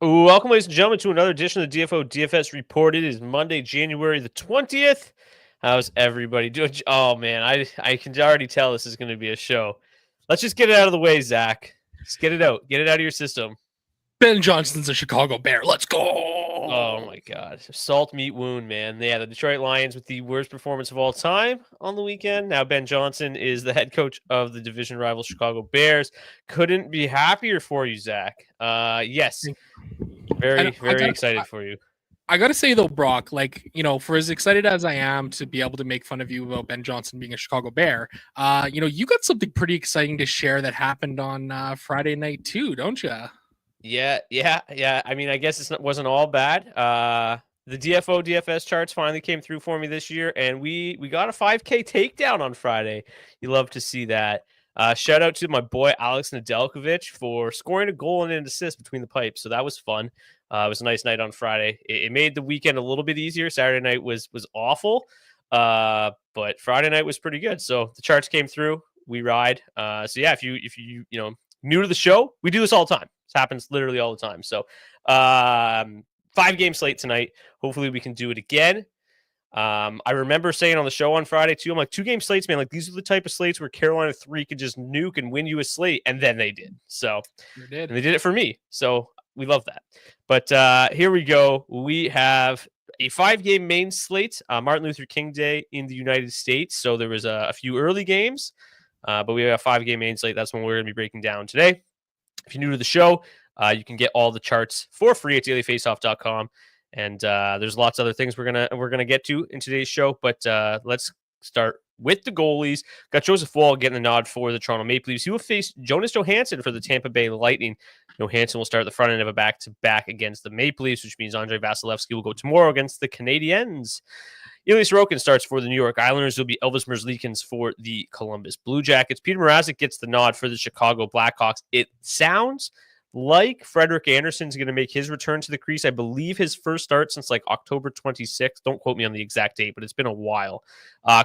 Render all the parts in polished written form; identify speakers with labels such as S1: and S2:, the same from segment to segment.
S1: Welcome, ladies and gentlemen, to another edition of the DFS Report. It is Monday, January the 20th. How's everybody doing? Oh, man, I can already tell this is going to be a show. Let's just get it out of the way, Zach. Just get it out. Get it out of your system.
S2: Ben Johnston's a Chicago Bear. Let's go.
S1: Oh, my God. Salt meat wound, man. Yeah, the Detroit Lions with the worst performance of all time on the weekend. Now Ben Johnson is the head coach of the division rival Chicago Bears. Couldn't be happier for you, Zach. Yes. Very excited for you.
S2: I got to say, though, Brock, for as excited as I am to be able to make fun of you about Ben Johnson being a Chicago Bear, you got something pretty exciting to share that happened on Friday night, too, don't you?
S1: Yeah. I mean, I guess it wasn't all bad. The DFS charts finally came through for me this year, and we got a 5K takedown on Friday. You love to see that. Shout out to my boy Alex Nedeljkovic for scoring a goal and an assist between the pipes. So that was fun. It was a nice night on Friday. It made the weekend a little bit easier. Saturday night was awful, but Friday night was pretty good. So the charts came through. We ride. So yeah, if you new to the show, we do this all the time. This happens literally all the time. So 5-game slate tonight. Hopefully we can do it again. I remember saying on the show on Friday too, I'm like, 2-game slates, man. Like, these are the type of slates where Carolina 3 could just nuke and win you a slate, and then they did. So and they did it for me. So we love that. But here we go. We have a 5-game main slate. Martin Luther King Day in the United States. So there was a few early games, but we have a 5-game main slate. That's what we're going to be breaking down today. If you're new to the show, you can get all the charts for free at dailyfaceoff.com. And there's lots of other things we're gonna get to in today's show. But let's start with the goalies. Got Joseph Woll getting the nod for the Toronto Maple Leafs. He will face Jonas Johansson for the Tampa Bay Lightning. Johansson will start the front end of a back-to-back against the Maple Leafs, which means Andrei Vasilevsky will go tomorrow against the Canadiens. Elias Sorokin starts for the New York Islanders. It'll be Elvis Merzlikins for the Columbus Blue Jackets. Peter Mrazek gets the nod for the Chicago Blackhawks. It sounds like Frederik Andersen's going to make his return to the crease. I believe his first start since like October 26th. Don't quote me on the exact date, but it's been a while.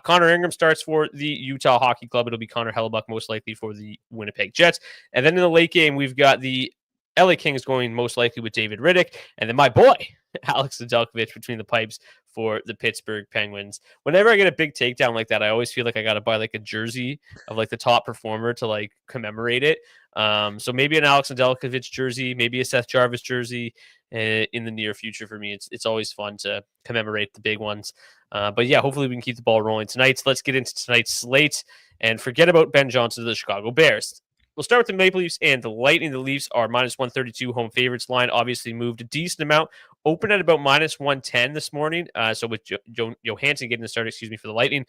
S1: Connor Ingram starts for the Utah Hockey Club. It'll be Connor Hellebuck most likely for the Winnipeg Jets. And then in the late game, we've got the LA Kings going most likely with David Riddick. And then my boy, Alex Nedeljkovic between the pipes for the Pittsburgh Penguins. Whenever I get a big takedown like that, I always feel like I got to buy like a jersey of like the top performer to like commemorate it. So maybe an Alex Nedeljkovic jersey, maybe a Seth Jarvis jersey in the near future for me. It's always fun to commemorate the big ones. But yeah, hopefully we can keep the ball rolling tonight. So let's get into tonight's slate and forget about Ben Johnson of the Chicago Bears. We'll start with the Maple Leafs and the Lightning. The Leafs are minus 132 home favorites. Line obviously moved a decent amount. Opened at about minus 110 this morning. So with Johansson getting the start, for the Lightning,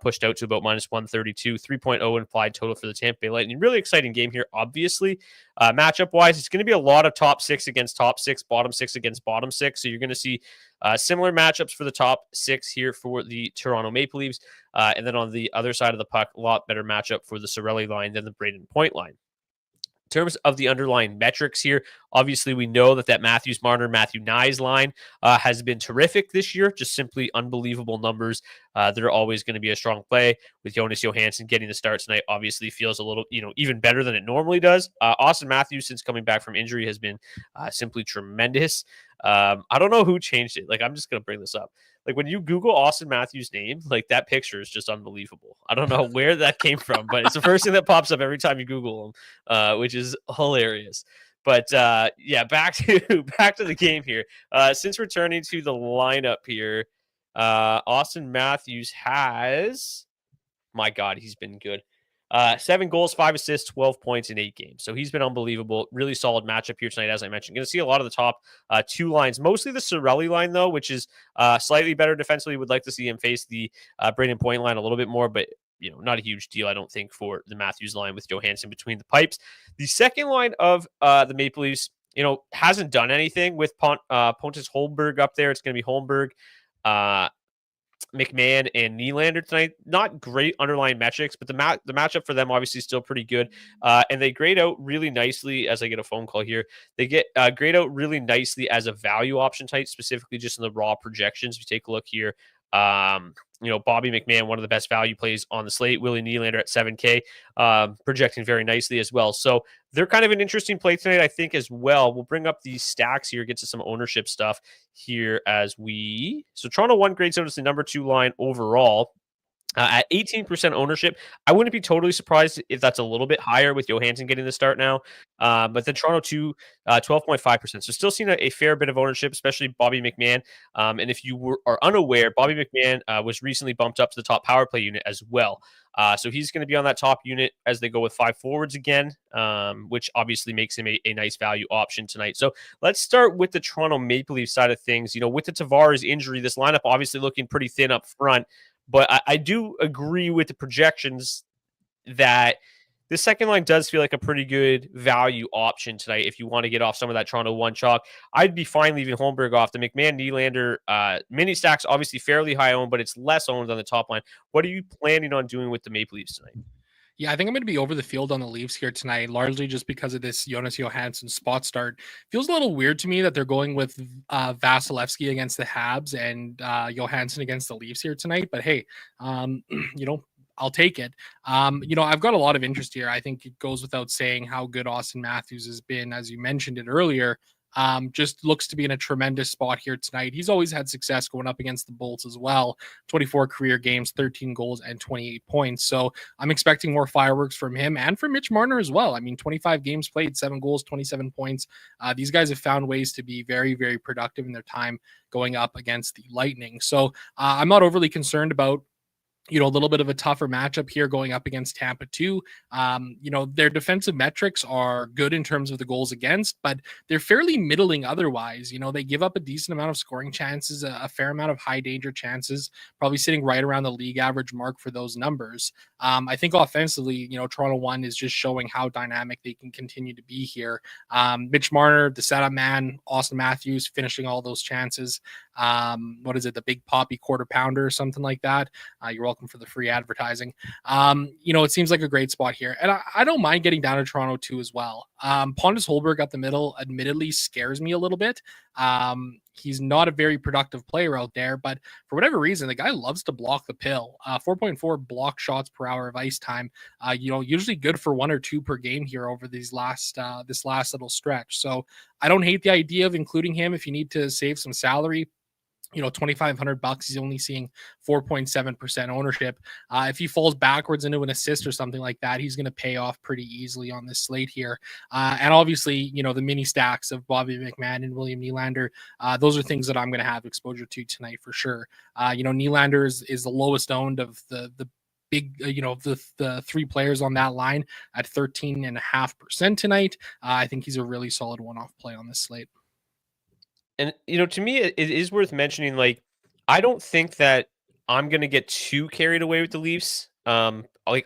S1: pushed out to about minus 132, 3.0 implied total for the Tampa Bay Lightning. Really exciting game here, obviously. Matchup-wise, it's going to be a lot of top 6 against top 6, bottom 6 against bottom 6. So you're going to see similar matchups for the top 6 here for the Toronto Maple Leafs. And then on the other side of the puck, a lot better matchup for the Cirelli line than the Braden Point line. In terms of the underlying metrics here, obviously we know that Matthews Marner, Matthew Nyes line has been terrific this year. Just simply unbelievable numbers. They're always going to be a strong play. With Jonas Johansson getting the start tonight, obviously feels a little, even better than it normally does. Austin Matthews, since coming back from injury, has been simply tremendous. I don't know who changed it. Like, I'm just going to bring this up. Like, when you Google Austin Matthews' name, like, that picture is just unbelievable. I don't know where that came from, but it's the first thing that pops up every time you Google him, which is hilarious. But yeah, back to the game here. Since returning to the lineup here, Austin Matthews has, my God, he's been good. 7 goals, 5 assists, 12 points in 8 games. So he's been unbelievable. Really solid matchup here tonight, as I mentioned. Going to see a lot of the top 2 lines, mostly the Cirelli line, though, which is slightly better defensively. Would like to see him face the Braden Point line a little bit more, but not a huge deal, I don't think, for the Matthews line with Johansson between the pipes. The second line of the Maple Leafs, hasn't done anything with Pontus Holmberg up there. It's going to be Holmberg, McMahon, and Nylander tonight. Not great underlying metrics, but the matchup for them obviously still pretty good. And they grade out really nicely, as I get a phone call here. They get grade out really nicely as a value option type, specifically just in the raw projections. If you take a look here, Bobby McMahon, one of the best value plays on the slate. Willie Nylander at 7K, projecting very nicely as well. So they're kind of an interesting play tonight, I think, as well. We'll bring up these stacks here, get to some ownership stuff here So Toronto 1 grades out as the number 2 line overall. At 18% ownership, I wouldn't be totally surprised if that's a little bit higher with Johansson getting the start now. But the Toronto 2, 12.5%. So still seeing a fair bit of ownership, especially Bobby McMahon. And if you are unaware, Bobby McMahon was recently bumped up to the top power play unit as well. So he's going to be on that top unit as they go with 5 forwards again, which obviously makes him a nice value option tonight. So let's start with the Toronto Maple Leafs side of things. With the Tavares injury, this lineup obviously looking pretty thin up front. But I do agree with the projections that the second line does feel like a pretty good value option tonight if you want to get off some of that Toronto 1 chalk. I'd be fine leaving Holmberg off. The McMahon Nylander mini stacks obviously fairly high owned, but it's less owned on the top line. What are you planning on doing with the Maple Leafs tonight?
S2: Yeah, I think I'm going to be over the field on the Leafs here tonight, largely just because of this Jonas Johansson spot start. Feels a little weird to me that they're going with Vasilevsky against the Habs and Johansson against the Leafs here tonight. But hey, I'll take it. I've got a lot of interest here. I think it goes without saying how good Austin Matthews has been, as you mentioned it earlier. Just looks to be in a tremendous spot here tonight. He's always had success going up against the Bolts as well. 24 career games, 13 goals, and 28 points. So I'm expecting more fireworks from him and from Mitch Marner as well. 25 games played, 7 goals, 27 points. These guys have found ways to be very, very productive in their time going up against the Lightning. So I'm not overly concerned about a little bit of a tougher matchup here going up against Tampa too. Their defensive metrics are good in terms of the goals against, but they're fairly middling otherwise. They give up a decent amount of scoring chances, a fair amount of high danger chances, probably sitting right around the league average mark for those numbers. I think offensively, Toronto 1 is just showing how dynamic they can continue to be here. Mitch Marner, the setup man, Austin Matthews finishing all those chances. What is it? The big poppy quarter pounder or something like that. You're welcome for the free advertising. It seems like a great spot here. And I don't mind getting down to Toronto too as well. Pontus Holberg up the middle admittedly scares me a little bit. He's not a very productive player out there, but for whatever reason, the guy loves to block the pill. 4.4 block shots per hour of ice time. Usually good for 1 or 2 per game here over this last little stretch. So I don't hate the idea of including him if you need to save some salary. $2,500, he's only seeing 4.7% ownership. If he falls backwards into an assist or something like that, he's going to pay off pretty easily on this slate here. And obviously, the mini stacks of Bobby McMahon and William Nylander, those are things that I'm going to have exposure to tonight for sure. Nylander is the lowest owned of the big, the 3 players on that line at 13.5% tonight. I think he's a really solid one-off play on this slate.
S1: And, to me, it is worth mentioning, I don't think that I'm going to get too carried away with the Leafs. I'm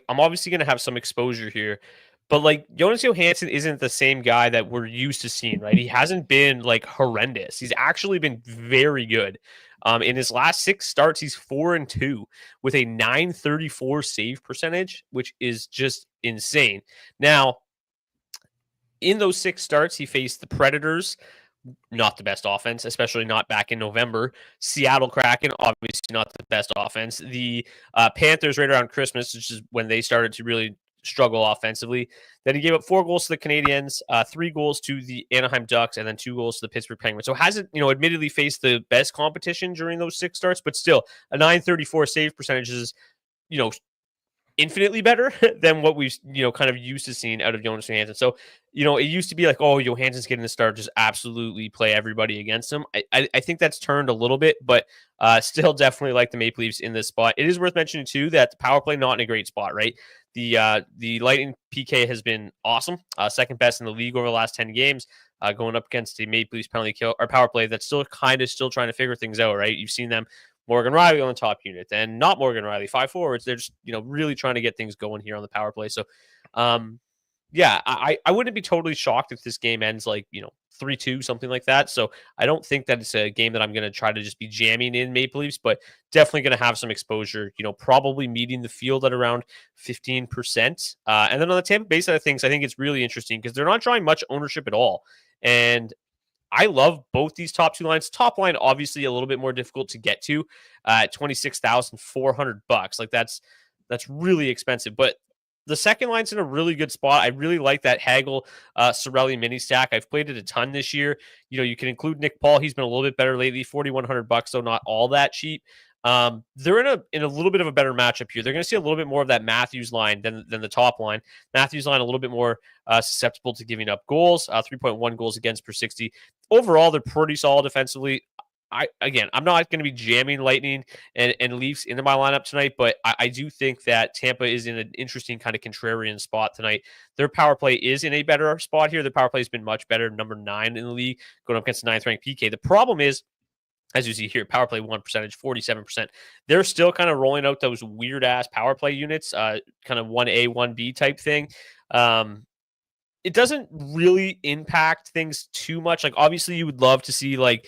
S1: obviously going to have some exposure here, but Jonas Johansson isn't the same guy that we're used to seeing, right? He hasn't been horrendous. He's actually been very good. In his last 6 starts, he's 4-2 with a .934 save percentage, which is just insane. Now, in those 6 starts, he faced the Predators, not the best offense, especially not back in November. Seattle Kraken, obviously not the best offense. The Panthers right around Christmas, which is when they started to really struggle offensively. Then he gave up 4 goals to the Canadiens, 3 goals to the Anaheim Ducks, and then 2 goals to the Pittsburgh Penguins. So hasn't, admittedly faced the best competition during those 6 starts, but still a .934 save percentage is, infinitely better than what we've, kind of used to seeing out of Jonas Johansson. So, it used to be Johansson's getting the start, just absolutely play everybody against him. I think that's turned a little bit, but still definitely like the Maple Leafs in this spot. It is worth mentioning too that the power play not in a great spot, right? The Lightning PK has been awesome, second best in the league over the last 10 games, going up against the Maple Leafs penalty kill or power play that's still trying to figure things out, right? You've seen them. Morgan Riley on the top unit, and not Morgan Riley, 5 forwards. They're just, really trying to get things going here on the power play. So, I wouldn't be totally shocked if this game ends 3-2, something like that. So I don't think that it's a game that I'm going to try to just be jamming in Maple Leafs, but definitely going to have some exposure, probably meeting the field at around 15%. And then on the Tampa Bay side of things, I think it's really interesting because they're not drawing much ownership at all. And I love both these top two lines. Top line, obviously, a little bit more difficult to get to at $26,400. Like that's really expensive. But the second line's in a really good spot. I really like that Hagel Sorelli mini stack. I've played it a ton this year. You can include Nick Paul. He's been a little bit better lately. $4,100, so not all that cheap. They're in a little bit of a better matchup here. They're going to see a little bit more of that Matthews line than the top line. Matthews line a little bit more susceptible to giving up goals. 3.1 goals against per 60. Overall, they're pretty solid defensively. I'm not going to be jamming Lightning and Leafs into my lineup tonight, but I do think that Tampa is in an interesting kind of contrarian spot tonight. Their power play is in a better spot here. Their power play has been much better, number 9 in the league, going up against the 9th ranked PK. The problem is, as you see here, power play 1 percentage, 47%. They're still kind of rolling out those weird ass power play units, kind of 1A, 1B type thing. It doesn't really impact things too much. Like, obviously, you would love to see like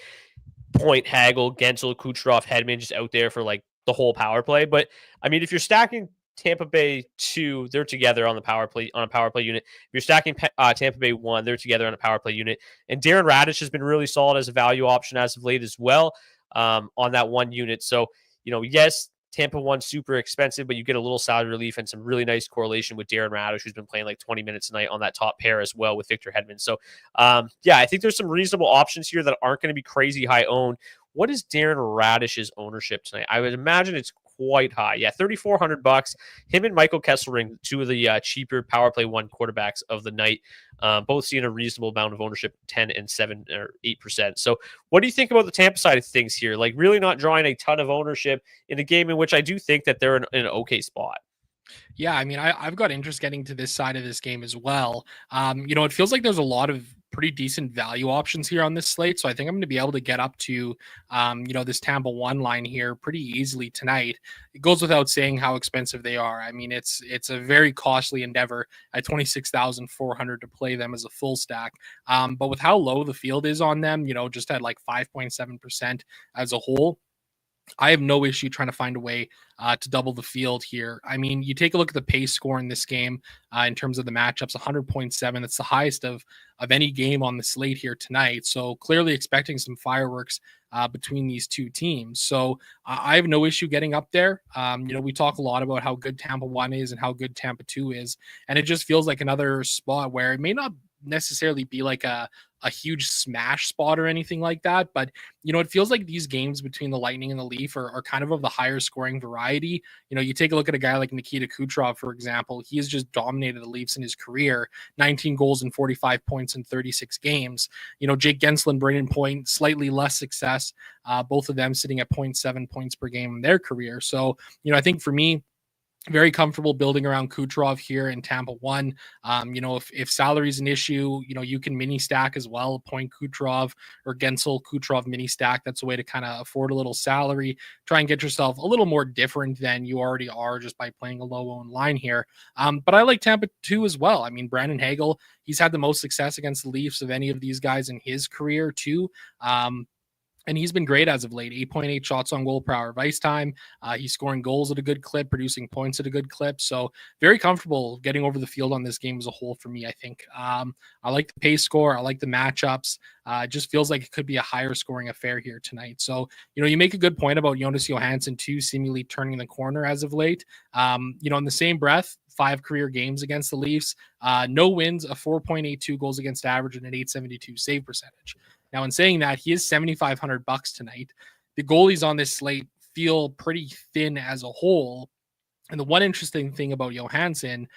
S1: Point, Hagel, Gensel, Kucherov, Hedman just out there for like the whole power play. But I mean, if you're stacking Tampa Bay 2, they're together on the power play on a power play unit. If you're stacking Tampa Bay 1, they're together on a power play unit. And Darren Radish has been really solid as a value option as of late as well on that one unit. So, yes, Tampa 1 super expensive, but you get a little salary relief and some really nice correlation with Darren Radish, who's been playing like 20 minutes a night on that top pair as well with Victor Hedman. So, I think there's some reasonable options here that aren't going to be crazy high owned. What is Darren Radish's ownership tonight? I would imagine it's quite high. Yeah, $3,400. Him and Michael Kesselring, two of the cheaper power play 1 quarterbacks of the night, both seeing a reasonable amount of ownership, 10 and 7 or 8%. So what do you think about the Tampa side of things here? Like, really not drawing a ton of ownership in a game in which I do think that they're in an okay spot.
S2: Yeah, I mean, I've got interest getting to this side of this game as well. It feels like there's a lot of pretty decent value options here on this slate. So I think I'm going to be able to get up to, this Tampa 1 line here pretty easily tonight. It goes without saying how expensive they are. I mean, it's a very costly endeavor at $26,400 to play them as a full stack. But with how low the field is on them, just at like 5.7% as a whole, I have no issue trying to find a way to double the field here. I mean, you take a look at the pace score in this game in terms of the matchups, 100.7. That's the highest of any game on the slate here tonight. So clearly expecting some fireworks between these two teams. So I have no issue getting up there. We talk a lot about how good Tampa 1 is and how good Tampa 2 is. And it just feels like another spot where it may not necessarily be like a huge smash spot or anything like that. But, it feels like these games between the Lightning and the Leaf are kind of the higher scoring variety. You take a look at a guy like Nikita Kucherov, for example. He has just dominated the Leafs in his career, 19 goals and 45 points in 36 games. Jake Gensel and Brayden Point, slightly less success, both of them sitting at 0.7 points per game in their career. So, I think for me, very comfortable building around Kucherov here in Tampa 1. If salary is an issue, you can mini stack as well, Point Kucherov or Gensel Kucherov mini stack. That's a way to kind of afford a little salary, try and get yourself a little more different than you already are just by playing a low owned line here. But I like Tampa 2 as well. I mean, Brandon Hagel, he's had the most success against the Leafs of any of these guys in his career too. And he's been great as of late, 8.8 shots on goal per hour of ice time. He's scoring goals at a good clip, producing points at a good clip. So very comfortable getting over the field on this game as a whole for me, I think. I like the pace score. I like the matchups. It just feels like it could be a higher scoring affair here tonight. So, you make a good point about Jonas Johansson too, seemingly turning the corner as of late. In the same breath, 5 career games against the Leafs, no wins, a 4.82 goals against average, and an 872 save percentage. Now, in saying that, he is $7,500 tonight. The goalies on this slate feel pretty thin as a whole. And the one interesting thing about Johansson,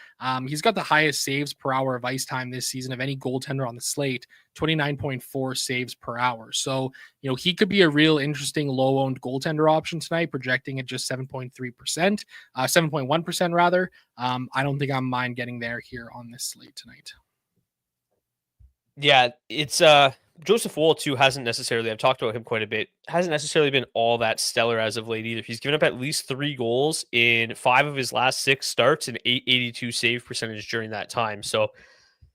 S2: he's got the highest saves per hour of ice time this season of any goaltender on the slate, 29.4 saves per hour. So, he could be a real interesting low-owned goaltender option tonight, projecting at just 7.1% rather. I don't think I'm mind getting there here on this slate tonight.
S1: Yeah, it's Joseph Woll too hasn't necessarily, I've talked about him quite a bit, hasn't necessarily been all that stellar as of late either. He's given up at least 3 goals in 5 of his last 6 starts and 882 save percentage during that time. So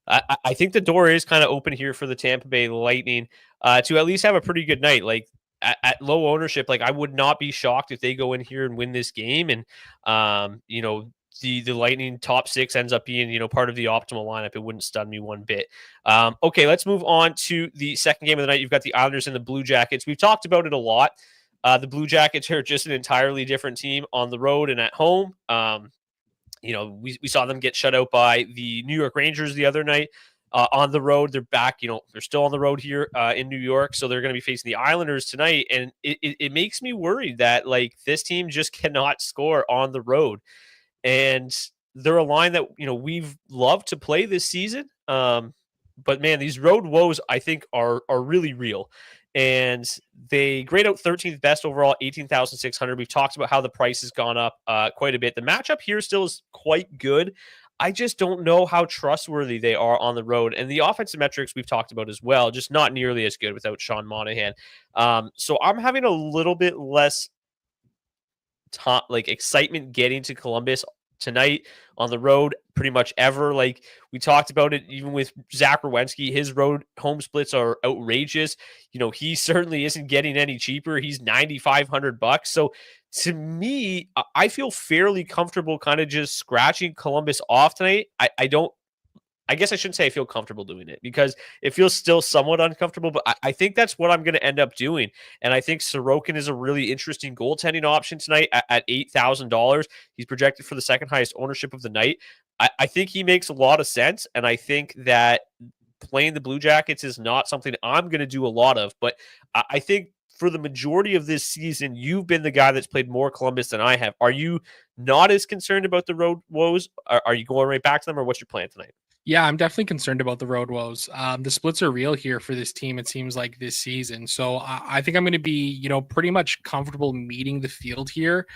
S1: I think the door is kind of open here for the Tampa Bay Lightning to at least have a pretty good night. Like at low ownership, like I would not be shocked if they go in here and win this game and the Lightning top 6 ends up being, part of the optimal lineup. It wouldn't stun me one bit. Okay, let's move on to the second game of the night. You've got the Islanders and the Blue Jackets. We've talked about it a lot. The Blue Jackets are just an entirely different team on the road and at home. We saw them get shut out by the New York Rangers the other night. On the road, they're back. They're still on the road here in New York, so they're going to be facing the Islanders tonight. And it makes me worried that this team just cannot score on the road. And they're a line that we've loved to play this season. But man, these road woes I think are really real. And they grade out 13th best overall, 18,600. We've talked about how the price has gone up quite a bit. The matchup here still is quite good. I just don't know how trustworthy they are on the road. And the offensive metrics we've talked about as well, just not nearly as good without Sean Monahan. So I'm having a little bit less excitement getting to Columbus tonight on the road pretty much ever. Like we talked about it, even with Zach Werenski, his road home splits are outrageous. He certainly isn't getting any cheaper. He's $9,500. So to me, I feel fairly comfortable kind of just scratching Columbus off tonight. I guess I shouldn't say I feel comfortable doing it because it feels still somewhat uncomfortable, but I think that's what I'm going to end up doing. And I think Sorokin is a really interesting goaltending option tonight at $8,000. He's projected for the second highest ownership of the night. I think he makes a lot of sense. And I think that playing the Blue Jackets is not something I'm going to do a lot of, but I think for the majority of this season, you've been the guy that's played more Columbus than I have. Are you not as concerned about the road woes? Are you going right back to them, or what's your plan tonight?
S2: Yeah, I'm definitely concerned about the road woes. The splits are real here for this team, it seems like, this season. So I think I'm going to be, pretty much comfortable meeting the field here.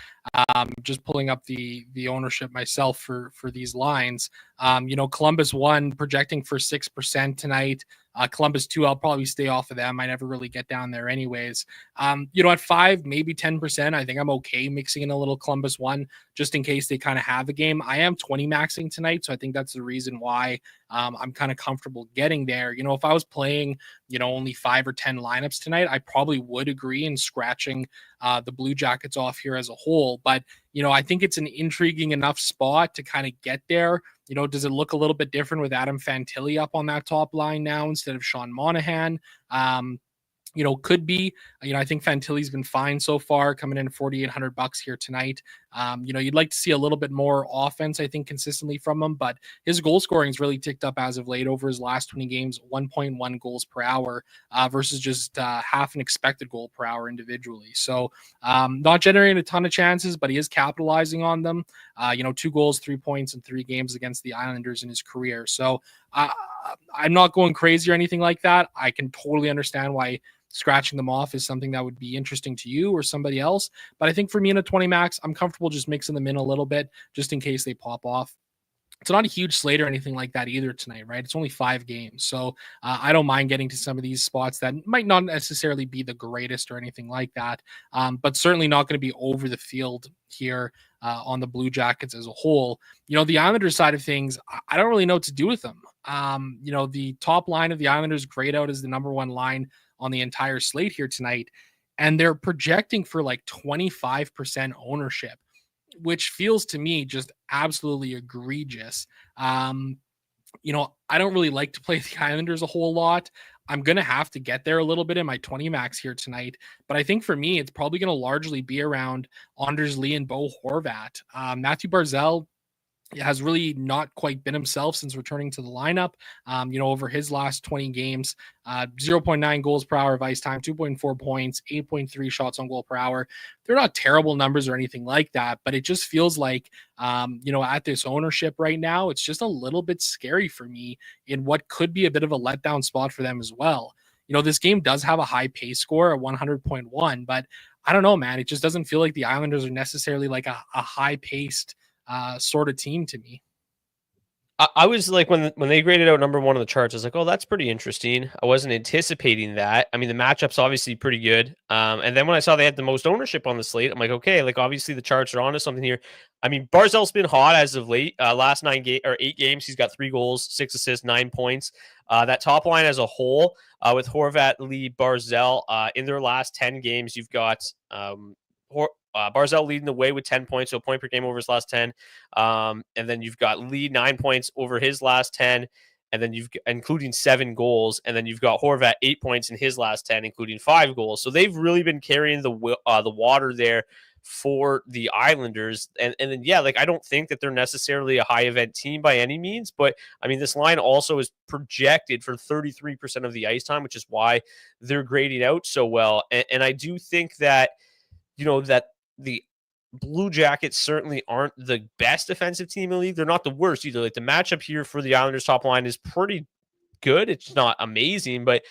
S2: Just pulling up the ownership myself for these lines. Columbus 1 projecting for 6% tonight. Columbus 2, I'll probably stay off of them. I never really get down there anyways. At 5, maybe 10%, I think I'm okay mixing in a little Columbus 1 just in case they kind of have a game. I am 20 maxing tonight, so I think that's the reason why I'm kind of comfortable getting there. If I was playing, only 5 or 10 lineups tonight, I probably would agree in scratching the Blue Jackets off here as a whole. But, I think it's an intriguing enough spot to kind of get there. Does it look a little bit different with Adam Fantilli up on that top line now instead of Sean Monahan? Could be. I think Fantilli's been fine so far, coming in $4,800 here tonight. You'd like to see a little bit more offense, I think, consistently from him, but his goal scoring has really ticked up as of late over his last 20 games, 1.1 goals per hour versus just half an expected goal per hour individually. So not generating a ton of chances, but he is capitalizing on them. 2 goals, 3 points in 3 games against the Islanders in his career. So I'm not going crazy or anything like that. I can totally understand why scratching them off is something that would be interesting to you or somebody else. But I think for me in a 20 max, I'm comfortable just mixing them in a little bit just in case they pop off. It's not a huge slate or anything like that either tonight, right? It's only 5 games. So I don't mind getting to some of these spots that might not necessarily be the greatest or anything like that, but certainly not going to be over the field here on the Blue Jackets as a whole. The Islanders side of things, I don't really know what to do with them. The top line of the Islanders grayed out as the number 1 line on the entire slate here tonight, and they're projecting for 25% ownership, which feels to me just absolutely egregious. I don't really like to play the Islanders a whole lot. I'm going to have to get there a little bit in my 20 max here tonight. But I think for me, it's probably going to largely be around Anders Lee and Bo Horvat. Matthew Barzal has really not quite been himself since returning to the lineup. Over his last 20 games, 0.9 goals per hour of ice time, 2.4 points, 8.3 shots on goal per hour. They're not terrible numbers or anything like that, but it just feels like, at this ownership right now, it's just a little bit scary for me in what could be a bit of a letdown spot for them as well. This game does have a high pace score at 100.1, but I don't know, man. It just doesn't feel like the Islanders are necessarily like a high paced sort of team to me.
S1: I was like, when they graded out number 1 on the charts, I was like, oh, that's pretty interesting. I wasn't anticipating that. I mean, the matchup's obviously pretty good. And then when I saw they had the most ownership on the slate, I'm like, okay, obviously the charts are onto something here. I mean, Barzal's been hot as of late. Last 8 games, he's got 3 goals, 6 assists, 9 points. That top line as a whole, with Horvat, Lee, Barzal, in their last 10 games, you've got Barzal leading the way with 10 points, so a point per game over his last 10. And then you've got Lee 9 points over his last 10, and then you've including 7 goals. And then you've got Horvat 8 points in his last 10, including 5 goals. So they've really been carrying the water there for the Islanders. And then, yeah, like I don't think that they're necessarily a high event team by any means, but I mean, this line also is projected for 33% of the ice time, which is why they're grading out so well. And I do think that, that the Blue Jackets certainly aren't the best defensive team in the league. They're not the worst either. Like the matchup here for the Islanders top line is pretty good. It's not amazing, but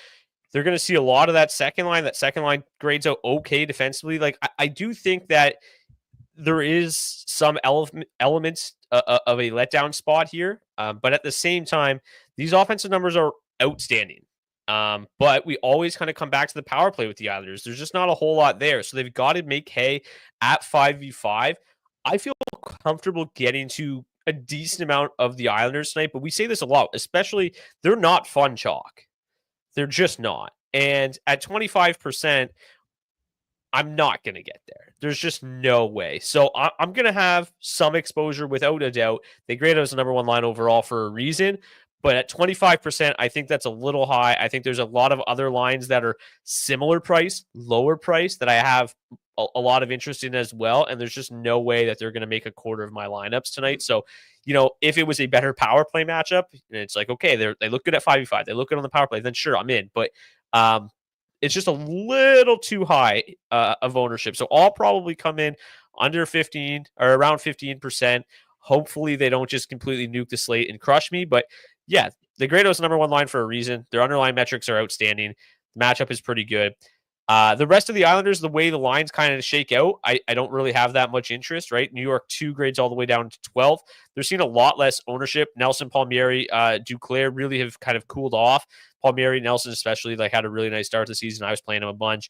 S1: they're going to see a lot of that second line. That second line grades out okay defensively. Like I do think that there is some elements of a letdown spot here. But at the same time, these offensive numbers are outstanding. But we always kind of come back to the power play with the Islanders. There's just not a whole lot there. So they've got to make hay at 5v5. I feel comfortable getting to a decent amount of the Islanders tonight, but we say this a lot, especially they're not fun chalk. They're just not. And at 25%, I'm not going to get there. There's just no way. So I'm going to have some exposure without a doubt. They grade us as the number one line overall for a reason. But at 25%, I think that's a little high. I think there's a lot of other lines that are similar price, lower price that I have a lot of interest in as well. And there's just no way that they're going to make a quarter of my lineups tonight. So, if it was a better power play matchup, and it's like, okay, they look good at 5v5, they look good on the power play, then sure, I'm in. But it's just a little too high of ownership. So I'll probably come in under 15 or around 15%. Hopefully they don't just completely nuke the slate and crush me. But yeah, the Grados number one line for a reason. Their underlying metrics are outstanding. The matchup is pretty good. The rest of the Islanders, the way the lines kind of shake out, I don't really have that much interest, right? New York 2 grades all the way down to 12. They're seeing a lot less ownership. Nelson, Palmieri, Duclair really have kind of cooled off. Palmieri, Nelson especially, had a really nice start to the season. I was playing them a bunch.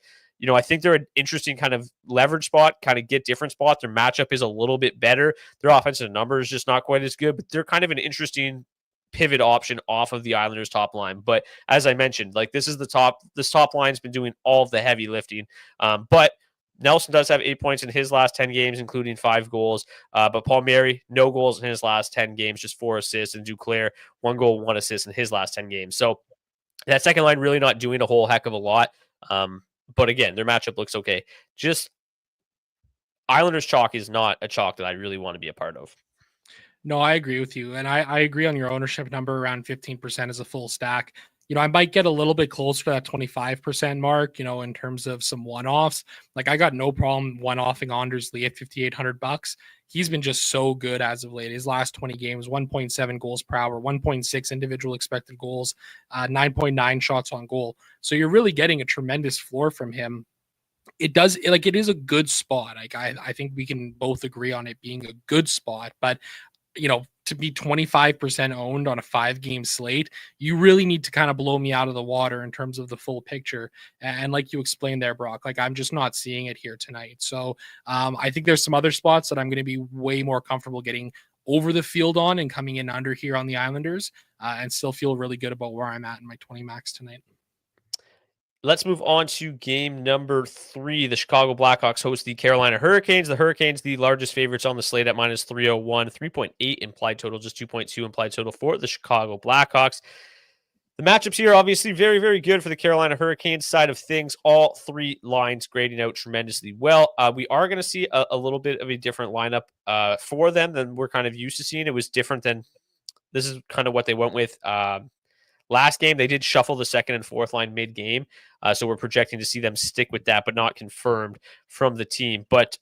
S1: I think they're an interesting kind of leverage spot, kind of get different spot. Their matchup is a little bit better. Their offensive number is just not quite as good, but they're kind of an interesting pivot option off of the Islanders top line. But as I mentioned, this top line's been doing all of the heavy lifting. But Nelson does have 8 points in his last 10 games, including 5 goals. But Palmieri, no goals in his last 10 games, just 4 assists. And Duclair, 1 goal, 1 assist in his last 10 games. So that second line really not doing a whole heck of a lot. But again, their matchup looks okay. Just Islanders chalk is not a chalk that I really want to be a part of.
S2: No, I agree with you. And I agree on your ownership number around 15% as a full stack. I might get a little bit closer to that 25% mark, in terms of some one-offs. I got no problem one-offing Anders Lee at $5,800. He's been just so good as of late. His last 20 games, 1.7 goals per hour, 1.6 individual expected goals, 9.9 shots on goal. So you're really getting a tremendous floor from him. It is a good spot. I think we can both agree on it being a good spot, but to be 25% owned on a 5-game slate, you really need to kind of blow me out of the water in terms of the full picture. And like you explained there, Brock, I'm just not seeing it here tonight. So I think there's some other spots that I'm going to be way more comfortable getting over the field on and coming in under here on the Islanders and still feel really good about where I'm at in my 20 max tonight.
S1: Let's move on to game number 3. The Chicago Blackhawks host the Carolina Hurricanes. The Hurricanes, the largest favorites on the slate at minus 301, 3.8 implied total, just 2.2 implied total for the Chicago Blackhawks. The matchups here obviously very, very good for the Carolina Hurricanes side of things. All 3 lines grading out tremendously well. We are going to see a little bit of a different lineup for them than we're kind of used to seeing. It was different than this is kind of what they went with last game. They did shuffle the second and fourth line mid-game. So we're projecting to see them stick with that, but not confirmed from the team. But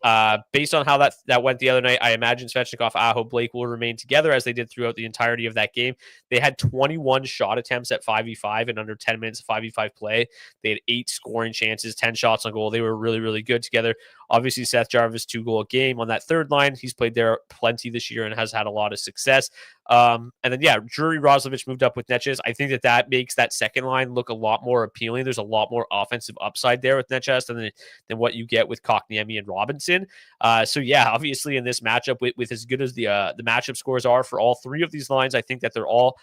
S1: based on how that went the other night, I imagine Svechnikov, Aho, Blake will remain together as they did throughout the entirety of that game. They had 21 shot attempts at 5v5 in under 10 minutes of 5v5 play. They had 8 scoring chances, 10 shots on goal. They were really, really good together. Obviously, Seth Jarvis, 2-goal game on that third line. He's played there plenty this year and has had a lot of success. And then, Drury Roslovic moved up with Netches. I think that makes that second line look a lot more appealing. There's a lot more offensive upside there with Netches than what you get with Kotkaniemi and Robinson. Obviously in this matchup with as good as the matchup scores are for all 3 of these lines, I think that they're all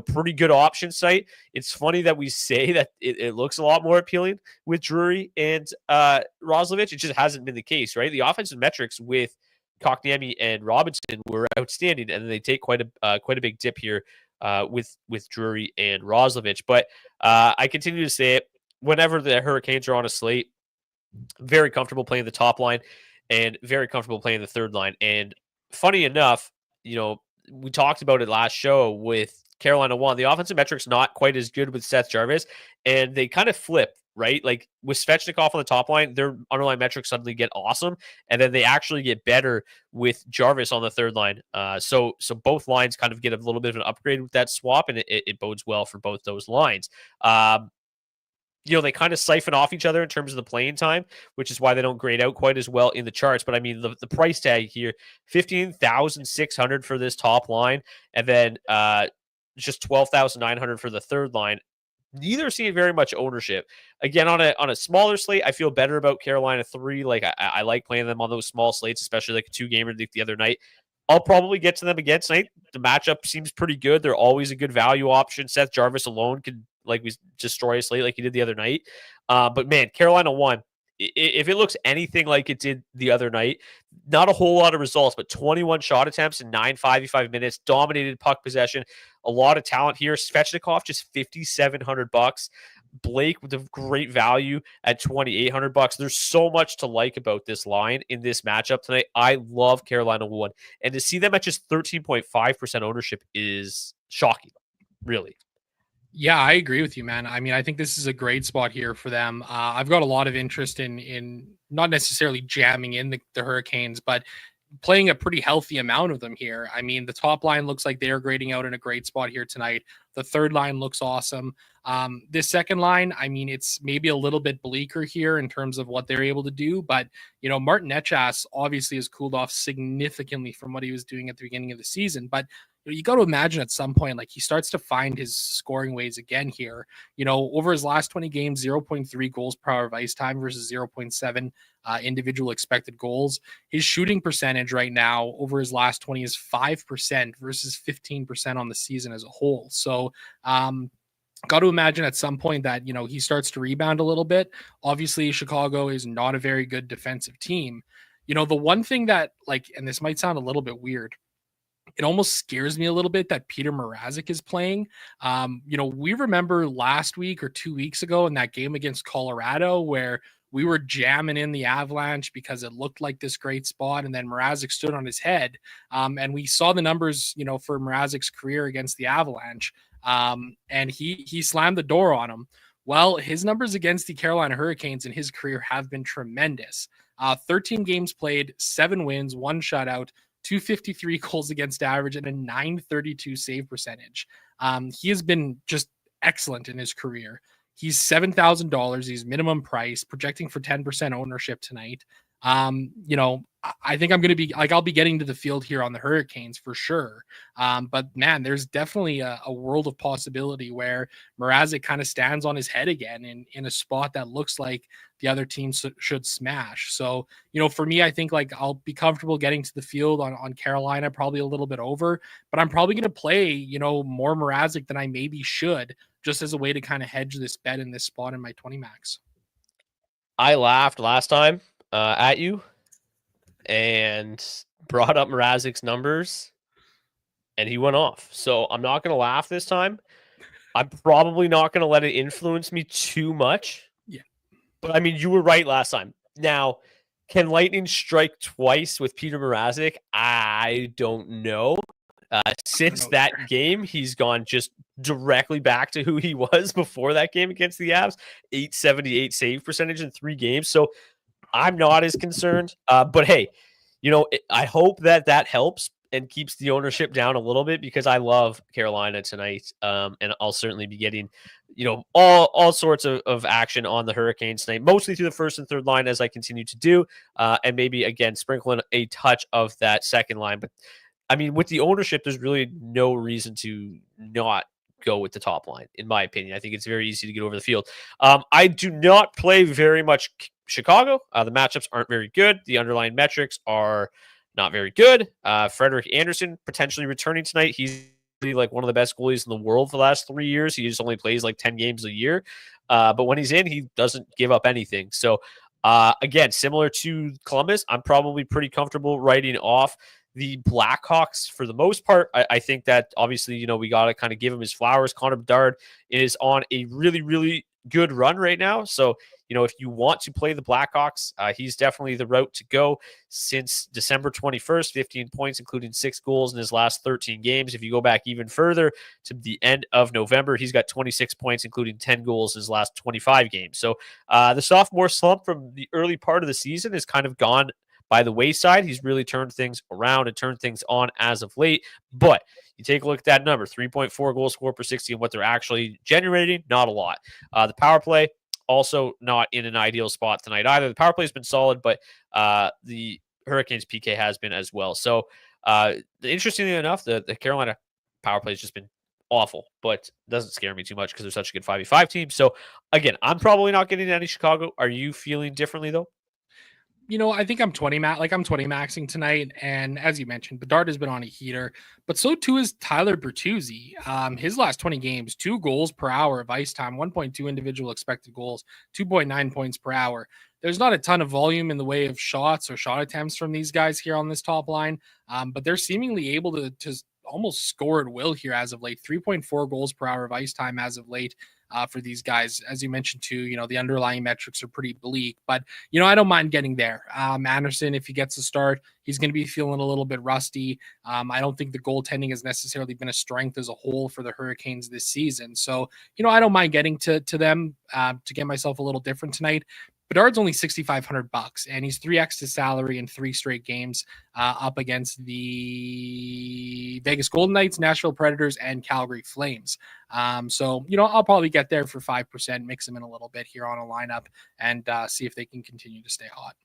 S1: pretty good option site. It's funny that we say that it looks a lot more appealing with Drury and Roslovic. It just hasn't been the case, right? The offensive metrics with Kotkaniemi and Robinson were outstanding, and they take quite a big dip here with Drury and Roslovic. But I continue to say it whenever the Hurricanes are on a slate. Very comfortable playing the top line and very comfortable playing the third line. And funny enough, we talked about it last show with Carolina 1. The offensive metrics not quite as good with Seth Jarvis, and they kind of flip, right? Like with Svechnikov on the top line, their underlying metrics suddenly get awesome, and then they actually get better with Jarvis on the third line. So both lines kind of get a little bit of an upgrade with that swap, and it bodes well for both those lines. They kind of siphon off each other in terms of the playing time, which is why they don't grade out quite as well in the charts. But I mean, the price tag here, $15,600 for this top line, and then just $12,900 for the third line. Neither seeing very much ownership. Again, on a smaller slate, I feel better about Carolina 3. Like I like playing them on those small slates, especially like a 2-gamer the other night. I'll probably get to them again tonight. The matchup seems pretty good. They're always a good value option. Seth Jarvis alone could we destroy a slate like he did the other night. But man, Carolina 1, if it looks anything like it did the other night, not a whole lot of results, but 21 shot attempts in 9.55 minutes, dominated puck possession, a lot of talent here. Svechnikov just $5,700. Blake with a great value at $2,800. There's so much to like about this line in this matchup tonight. I love Carolina 1, and to see them at just 13.5% ownership is shocking, really.
S2: Yeah, I agree with you, man. I mean, I think this is a great spot here for them. I've got a lot of interest in not necessarily jamming in the Hurricanes, but playing a pretty healthy amount of them here. I mean, the top line looks like they're grading out in a great spot here tonight. The third line looks awesome. This second line, I mean, it's maybe a little bit bleaker here in terms of what they're able to do, but Martin Necas obviously has cooled off significantly from what he was doing at the beginning of the season, but you got to imagine at some point, like he starts to find his scoring ways again here. Over his last 20 games, 0.3 goals per hour of ice time versus 0.7 individual expected goals. His shooting percentage right now over his last 20 is 5% versus 15% on the season as a whole. So, got to imagine at some point that, he starts to rebound a little bit. Obviously, Chicago is not a very good defensive team. The one thing that, and this might sound a little bit weird, it almost scares me a little bit that Peter Mrazek is playing. We remember last week or 2 weeks ago in that game against Colorado where we were jamming in the Avalanche because it looked like this great spot, and then Mrazek stood on his head. And we saw the numbers, for Mrazek's career against the Avalanche, and he slammed the door on him. Well, his numbers against the Carolina Hurricanes in his career have been tremendous. 13 games played, 7 wins, 1 shutout, 253 goals against average, and a 932 save percentage. He has been just excellent in his career. He's $7,000. He's minimum price, projecting for 10% ownership tonight. I think I'm going to be I'll be getting to the field here on the Hurricanes for sure. But man, there's definitely a world of possibility where Mrazek kind of stands on his head again in a spot that looks like the other team should smash. So, for me, I think I'll be comfortable getting to the field on Carolina, probably a little bit over, but I'm probably going to play, more Mrazek than I maybe should, just as a way to kind of hedge this bet in this spot in my 20 max.
S1: I laughed last time at you and brought up Mrazek's numbers, and he went off. So I'm not going to laugh this time. I'm probably not going to let it influence me too much.
S2: Yeah.
S1: But I mean, you were right last time. Now, can lightning strike twice with Peter Mrazek? I don't know. Since that game, he's gone just directly back to who he was before that game against the Avs. 878 save percentage in 3 games. So I'm not as concerned. But hey, I hope that helps and keeps the ownership down a little bit, because I love Carolina tonight. And I'll certainly be getting, all sorts of action on the Hurricanes tonight, mostly through the first and third line as I continue to do. And maybe, again, sprinkling a touch of that second line. But I mean, with the ownership, there's really no reason to not go with the top line, in my opinion. I think it's very easy to get over the field. I do not play very much Chicago. The matchups aren't very good. The underlying metrics are not very good. Frederik Andersen potentially returning tonight. He's like one of the best goalies in the world for the last 3 years. He just only plays like 10 games a year. But when he's in, he doesn't give up anything. So again, similar to Columbus, I'm probably pretty comfortable writing off the Blackhawks for the most part. I think that obviously, we got to kind of give him his flowers. Connor Bedard is on a really, really good run right now. So, if you want to play the Blackhawks, he's definitely the route to go. Since December 21st, 15 points, including 6 goals in his last 13 games. If you go back even further to the end of November, he's got 26 points, including 10 goals in his last 25 games. So the sophomore slump from the early part of the season is kind of gone by the wayside. He's really turned things around and turned things on as of late. But you take a look at that number, 3.4 goals scored per 60, and what they're actually generating, not a lot. The power play, also not in an ideal spot tonight either. The power play has been solid, but the Hurricanes PK has been as well. So interestingly enough, the Carolina power play has just been awful, but doesn't scare me too much because they're such a good 5v5 team. So again, I'm probably not getting any Chicago. Are you feeling differently though?
S2: I think I'm 20 maxing tonight. And as you mentioned, Bedard has been on a heater, but so too is Tyler Bertuzzi. His last 20 games, 2 goals per hour of ice time, 1.2 individual expected goals, 2.9 points per hour. There's not a ton of volume in the way of shots or shot attempts from these guys here on this top line, but they're seemingly able to almost score at will here as of late. 3.4 goals per hour of ice time as of late. For these guys, as you mentioned too, the underlying metrics are pretty bleak, but I don't mind getting there. Anderson, if he gets a start, he's going to be feeling a little bit rusty. I don't think the goaltending has necessarily been a strength as a whole for the Hurricanes this season. So, I don't mind getting to them to get myself a little different tonight. Bedard's only $6,500, and he's 3x his salary in 3 straight games up against the Vegas Golden Knights, Nashville Predators, and Calgary Flames. So, I'll probably get there for 5%, mix them in a little bit here on a lineup, and see if they can continue to stay hot.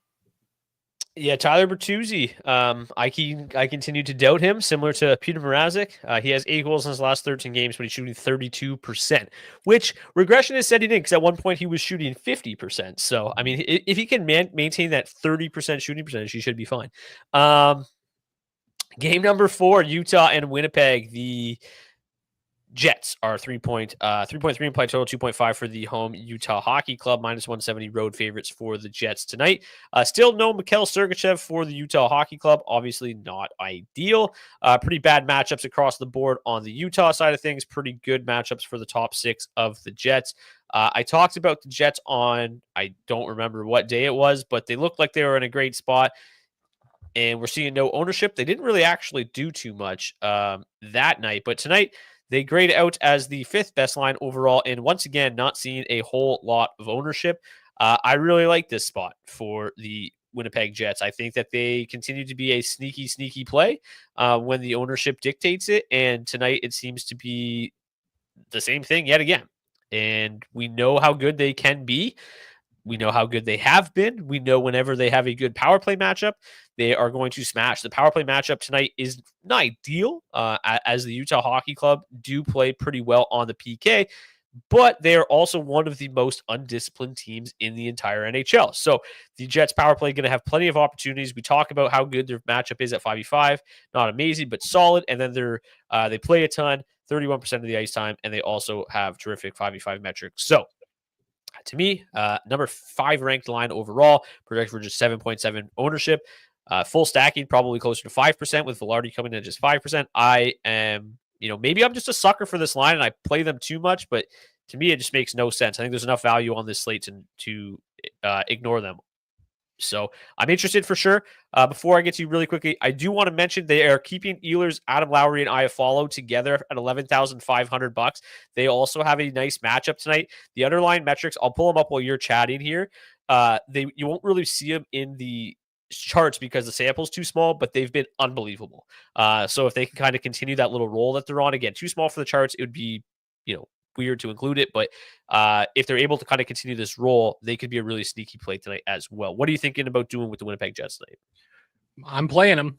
S1: Yeah, Tyler Bertuzzi. I continue to doubt him, similar to Peter Mrazek. He has 8 goals in his last 13 games, but he's shooting 32%, which regression is setting in because at one point he was shooting 50%. So, I mean, if he can maintain that 30% shooting percentage, he should be fine. Game number 4, Utah and Winnipeg. The Jets are 3.3 implied total, 2.5 for the home Utah Hockey Club, -170 road favorites for the Jets tonight. Still no Mikhail Sergachev for the Utah Hockey Club. Obviously not ideal. Pretty bad matchups across the board on the Utah side of things. Pretty good matchups for the top 6 of the Jets. I talked about the Jets on, I don't remember what day it was, but they looked like they were in a great spot. And we're seeing no ownership. They didn't really actually do too much that night, but tonight, they grade out as the 5th best line overall, and once again, not seeing a whole lot of ownership. I really like this spot for the Winnipeg Jets. I think that they continue to be a sneaky play when the ownership dictates it, and tonight it seems to be the same thing yet again. And we know how good they can be. We know how good they have been. We know whenever they have a good power play matchup, they are going to smash. The power play matchup tonight is not ideal, as the Utah Hockey Club do play pretty well on the PK, but they are also one of the most undisciplined teams in the entire NHL. So the Jets power play going to have plenty of opportunities. We talk about how good their matchup is at 5v5. Not amazing, but solid. And then they play a ton, 31% of the ice time, and they also have terrific 5v5 metrics. So to me, number 5 ranked line overall, projected for just 7.7 ownership. Full stacking, probably closer to 5%, with Velarde coming in at just 5%. I am, maybe I'm just a sucker for this line and I play them too much, but to me, it just makes no sense. I think there's enough value on this slate to ignore them. So I'm interested for sure. Before I get to you really quickly, I do want to mention they are keeping Ehlers, Adam Lowry, and Iafallo together at $11,500. They also have a nice matchup tonight. The underlying metrics, I'll pull them up while you're chatting here. You won't really see them in the charts because the sample's too small, but they've been unbelievable. So if they can kind of continue that little roll that they're on, again, too small for the charts, it would be, weird to include it, but if they're able to kind of continue this role, they could be a really sneaky play tonight as well. What are you thinking about doing with the Winnipeg Jets tonight?
S2: I'm playing them.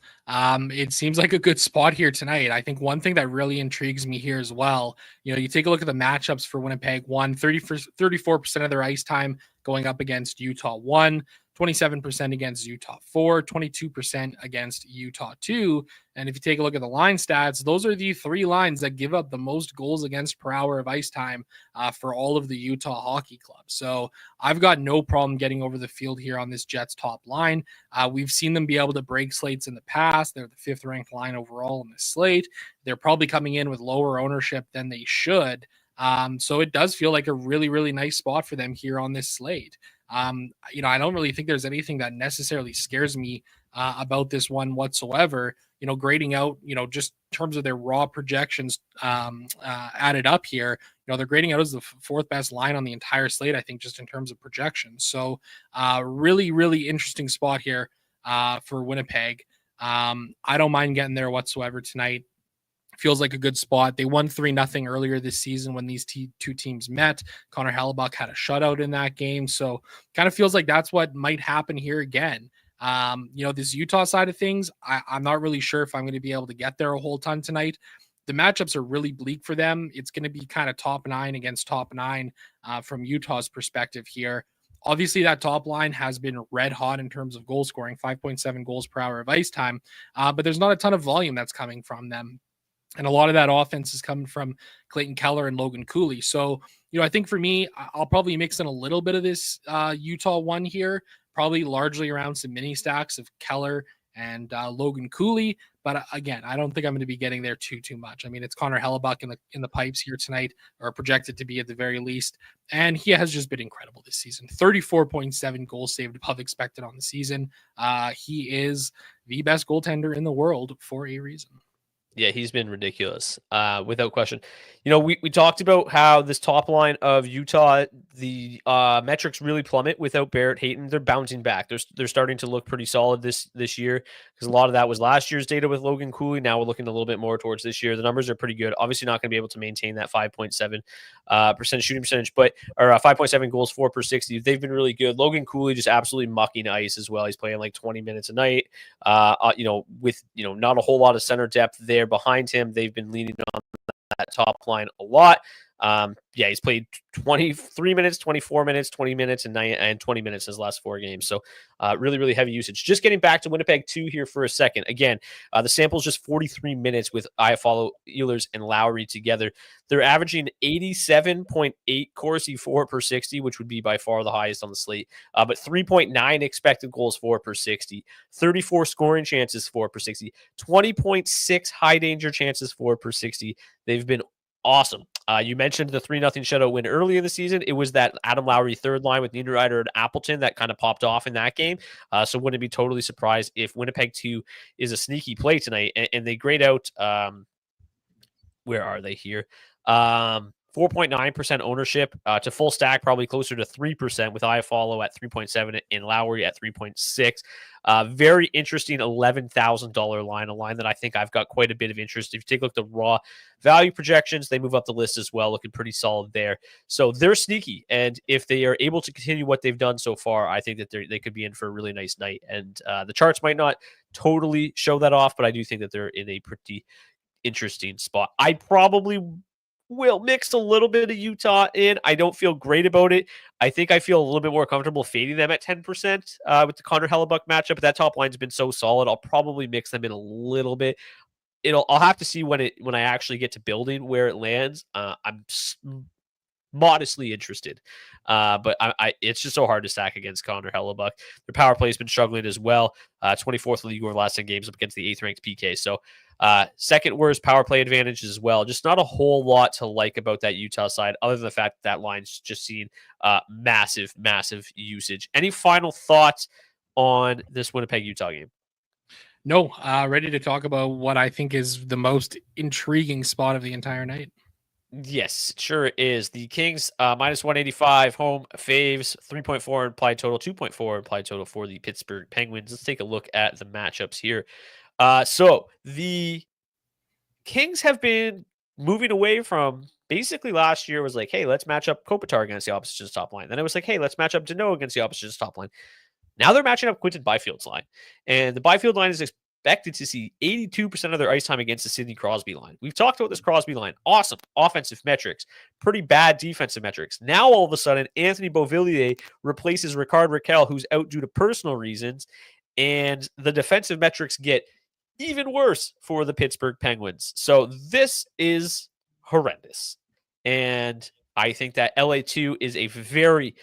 S2: It seems like a good spot here tonight. I think one thing that really intrigues me here as well, you take a look at the matchups for Winnipeg. 34% of their ice time going up against Utah. 24% 27% against Utah 4, 22% against Utah 2. And if you take a look at the line stats, those are the 3 lines that give up the most goals against per hour of ice time for all of the Utah hockey clubs. So I've got no problem getting over the field here on this Jets top line. We've seen them be able to break slates in the past. They're the 5th ranked line overall in the slate. They're probably coming in with lower ownership than they should. So it does feel like a really, really nice spot for them here on this slate. I don't really think there's anything that necessarily scares me about this one whatsoever. Grading out, just in terms of their raw projections added up here, they're grading out as the 4th best line on the entire slate, I think, just in terms of projections. So really, really interesting spot here for Winnipeg. I don't mind getting there whatsoever tonight. Feels like a good spot. They won 3-0 earlier this season when these two teams met. Connor Hellebuck had a shutout in that game. So kind of feels like that's what might happen here again. This Utah side of things, I'm not really sure if I'm going to be able to get there a whole ton tonight. The matchups are really bleak for them. It's going to be kind of top 9 against top 9 from Utah's perspective here. Obviously, that top line has been red hot in terms of goal scoring, 5.7 goals per hour of ice time, but there's not a ton of volume that's coming from them. And a lot of that offense is coming from Clayton Keller and Logan Cooley. So, I think for me, I'll probably mix in a little bit of this Utah one here, probably largely around some mini stacks of Keller and Logan Cooley. But again, I don't think I'm going to be getting there too much. I mean, it's Connor Hellebuck in the pipes here tonight, or projected to be at the very least. And he has just been incredible this season. 34.7 goals saved above expected on the season. He is the best goaltender in the world for a reason.
S1: Yeah, he's been ridiculous, without question. We talked about how this top line of Utah, the metrics really plummet without Barrett Hayton. They're bouncing back. They're starting to look pretty solid this year, because a lot of that was last year's data with Logan Cooley. Now we're looking a little bit more towards this year. The numbers are pretty good. Obviously not going to be able to maintain that 5.7 percent shooting percentage, but 5.7 goals for per 60. They've been really good. Logan Cooley just absolutely mucking ice as well. He's playing like 20 minutes a night. With not a whole lot of center depth there behind him. They've been leaning on that top line a lot. He's played 23 minutes, 24 minutes, 20 minutes, and 20 minutes in his last 4 games. So really, really heavy usage. Just getting back to Winnipeg 2 here for a second. Again, the sample is just 43 minutes with Iafallo, Ehlers, and Lowry together. They're averaging 87.8 Corsi for per 60, which would be by far the highest on the slate. But 3.9 expected goals for per 60, 34 scoring chances for per 60, 20.6 high danger chances for per 60. They've been awesome. You mentioned the 3-0 shutout win early in the season. It was that Adam Lowry third line with Niederreiter and Appleton that kind of popped off in that game. So wouldn't be totally surprised if Winnipeg 2 is a sneaky play tonight. And they grade out, where are they here? 4.9% ownership to full stack, probably closer to 3% with Iafallo at 3.7 and Lowry at 3.6. Very interesting $11,000 line, a line that I think I've got quite a bit of interest. If you take a look at the raw value projections, they move up the list as well, looking pretty solid there. So they're sneaky, and if they are able to continue what they've done so far, I think that they could be in for a really nice night. And the charts might not totally show that off, but I do think that they're in a pretty interesting spot. I probably will mix a little bit of Utah in. I don't feel great about it. I think I feel a little bit more comfortable fading them at 10% with the Connor Hellebuck matchup, but that top line's been so solid. I'll probably mix them in a little bit. I'll have to see when I actually get to building where it lands. I'm modestly interested, but it's just so hard to stack against Connor Hellebuck. Their power play has been struggling as well. 24th league over the last 10 games up against the 8th ranked PK. So second worst power play advantage as well. Just not a whole lot to like about that Utah side, other than the fact that line's just seen massive usage. Any final thoughts on this Winnipeg Utah game?
S2: No, ready to talk about what I think is the most intriguing spot of the entire night.
S1: Yes, it sure is. The Kings minus 185 home faves, 3.4 implied total, 2.4 implied total for the Pittsburgh Penguins. Let's take a look at the matchups here. So the Kings have been moving away from basically last year was like, hey, let's match up Kopitar against the opposition's top line. Then it was like, hey, let's match up Deneau against the opposition's top line. Now they're matching up Quinton Byfield's line. And the Byfield line is expected to see 82% of their ice time against the Sidney Crosby line. We've talked about this Crosby line. Awesome offensive metrics, pretty bad defensive metrics. Now, all of a sudden, Anthony Beauvillier replaces Ricard Raquel, who's out due to personal reasons, and the defensive metrics get even worse for the Pittsburgh Penguins. So this is horrendous. And I think that LA2 is a very,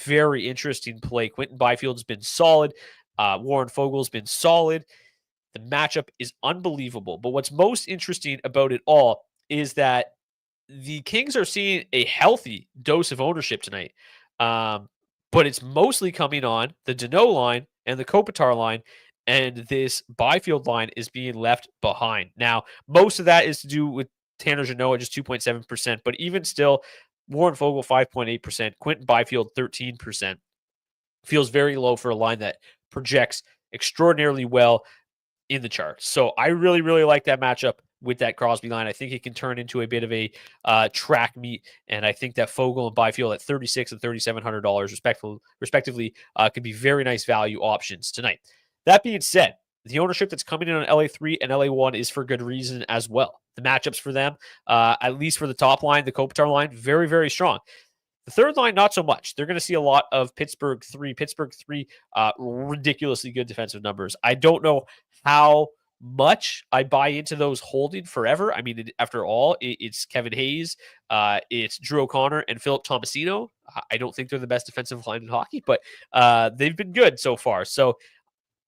S1: very interesting play. Quentin Byfield's been solid. Warren Fogel's been solid. The matchup is unbelievable. But what's most interesting about it all is that the Kings are seeing a healthy dose of ownership tonight. But it's mostly coming on the Deneau line and the Kopitar line, and this Byfield line is being left behind. Now, most of that is to do with Tanner Jeannot at just 2.7%, but even still, Warren Fogle 5.8%, Quentin Byfield 13%. Feels very low for a line that projects extraordinarily well in the charts. So I really, really like that matchup with that Crosby line. I think it can turn into a bit of a track meet, and I think that Fogle and Byfield at $3,600 and $3,700 respectively could be very nice value options tonight. That being said, the ownership that's coming in on LA3 and LA1 is for good reason as well. The matchups for them, at least for the top line, the Kopitar line, very, very strong. The third line, not so much. They're going to see a lot of Pittsburgh 3. Pittsburgh 3, ridiculously good defensive numbers. I don't know how much I buy into those holding forever. I mean, after all, it's Kevin Hayes, it's Drew O'Connor, and Philip Tomasino. I don't think they're the best defensive line in hockey, but they've been good so far. So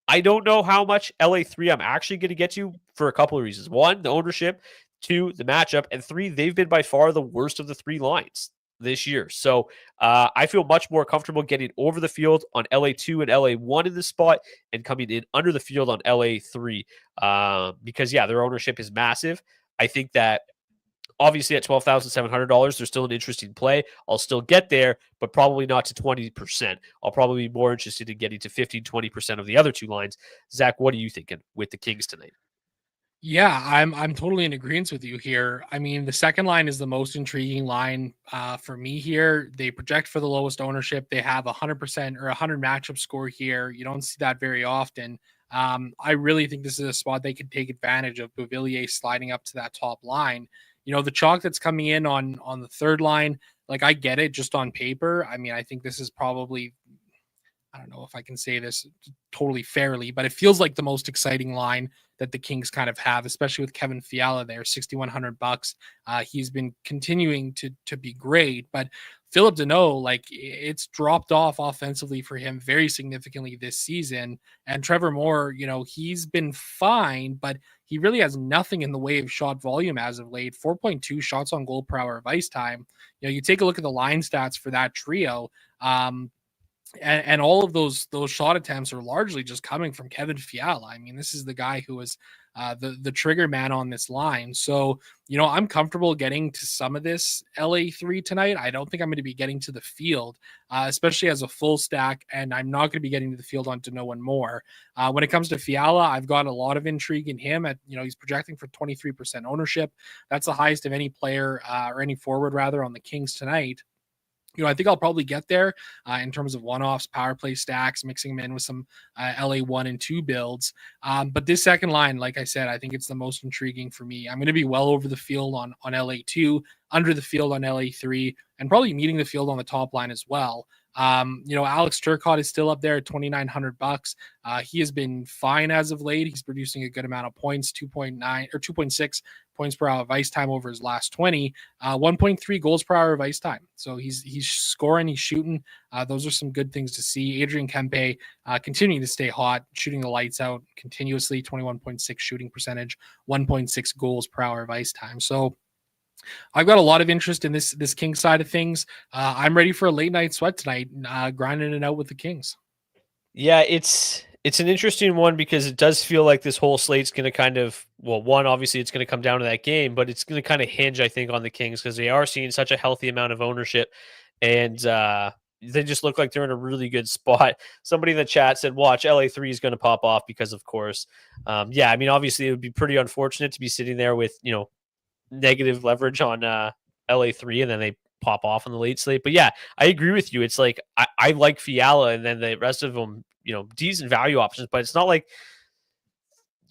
S1: I don't know how much LA3 I'm actually going to get to for a couple of reasons. One, the ownership. Two, the matchup. And three, they've been by far the worst of the three lines this year. So I feel much more comfortable getting over the field on LA2 and LA1 in this spot and coming in under the field on LA3 because, yeah, their ownership is massive. I think that obviously at $12,700, they're still an interesting play. I'll still get there, but probably not to 20%. I'll probably be more interested in getting to 15, 20% of the other two lines. Zach, what are you thinking with the Kings tonight?
S2: Yeah, I'm totally in agreement with you here. I mean, the second line is the most intriguing line for me here. They project for the lowest ownership. They have 100% or 100 matchup score here. You don't see that very often. I really think this is a spot they could take advantage of Beauvillier sliding up to that top line. You know, the chalk that's coming in on the third line, like I get it just on paper. I mean, I think this is probably, I don't know if I can say this totally fairly, but it feels like the most exciting line that the Kings kind of have, especially with Kevin Fiala there, $6,100. He's been continuing to be great, but Philip Deneau, like it's dropped off offensively for him very significantly this season. And Trevor Moore, you know, he's been fine, but he really has nothing in the way of shot volume as of late. 4.2 shots on goal per hour of ice time. You know, you take a look at the line stats for that trio. And all of those shot attempts are largely just coming from Kevin Fiala. I mean, this is the guy who was the trigger man on this line. So, you know, I'm comfortable getting to some of this LA3 tonight. I don't think I'm going to be getting to the field, especially as a full stack, and I'm not going to be getting to the field on Deneau and Moore. When it comes to Fiala, I've got a lot of intrigue in him. He's projecting for 23% ownership. That's the highest of any player or any forward rather on the Kings tonight. You know, I think I'll probably get there in terms of one-offs, power play stacks, mixing them in with some LA1 and 2 builds. But this second line, like I said, I think it's the most intriguing for me. I'm going to be well over the field on LA2, under the field on LA3, and probably meeting the field on the top line as well. You know, Alex Turcotte is still up there at $2,900. He has been fine as of late. He's producing a good amount of points, 2.9 or 2.6 points per hour of ice time over his last 20, 1.3 goals per hour of ice time. So he's scoring, he's shooting. Those are some good things to see. Adrian Kempe continuing to stay hot, shooting the lights out continuously, 21.6 shooting percentage, 1.6 goals per hour of ice time. So I've got a lot of interest in this King side of things. I'm ready for a late night sweat tonight, grinding it out with the Kings.
S1: Yeah, it's an interesting one because it does feel like this whole slate's going to kind of, well, one, obviously it's going to come down to that game, but it's going to kind of hinge, I think, on the Kings because they are seeing such a healthy amount of ownership, and they just look like they're in a really good spot. Somebody in the chat said, watch, LA3 is going to pop off because, of course, yeah, I mean, obviously it would be pretty unfortunate to be sitting there with, you know, negative leverage on LA3 and then they pop off on the late slate. But yeah, I agree with you. It's like I like Fiala and then the rest of them, you know, decent value options, but it's not like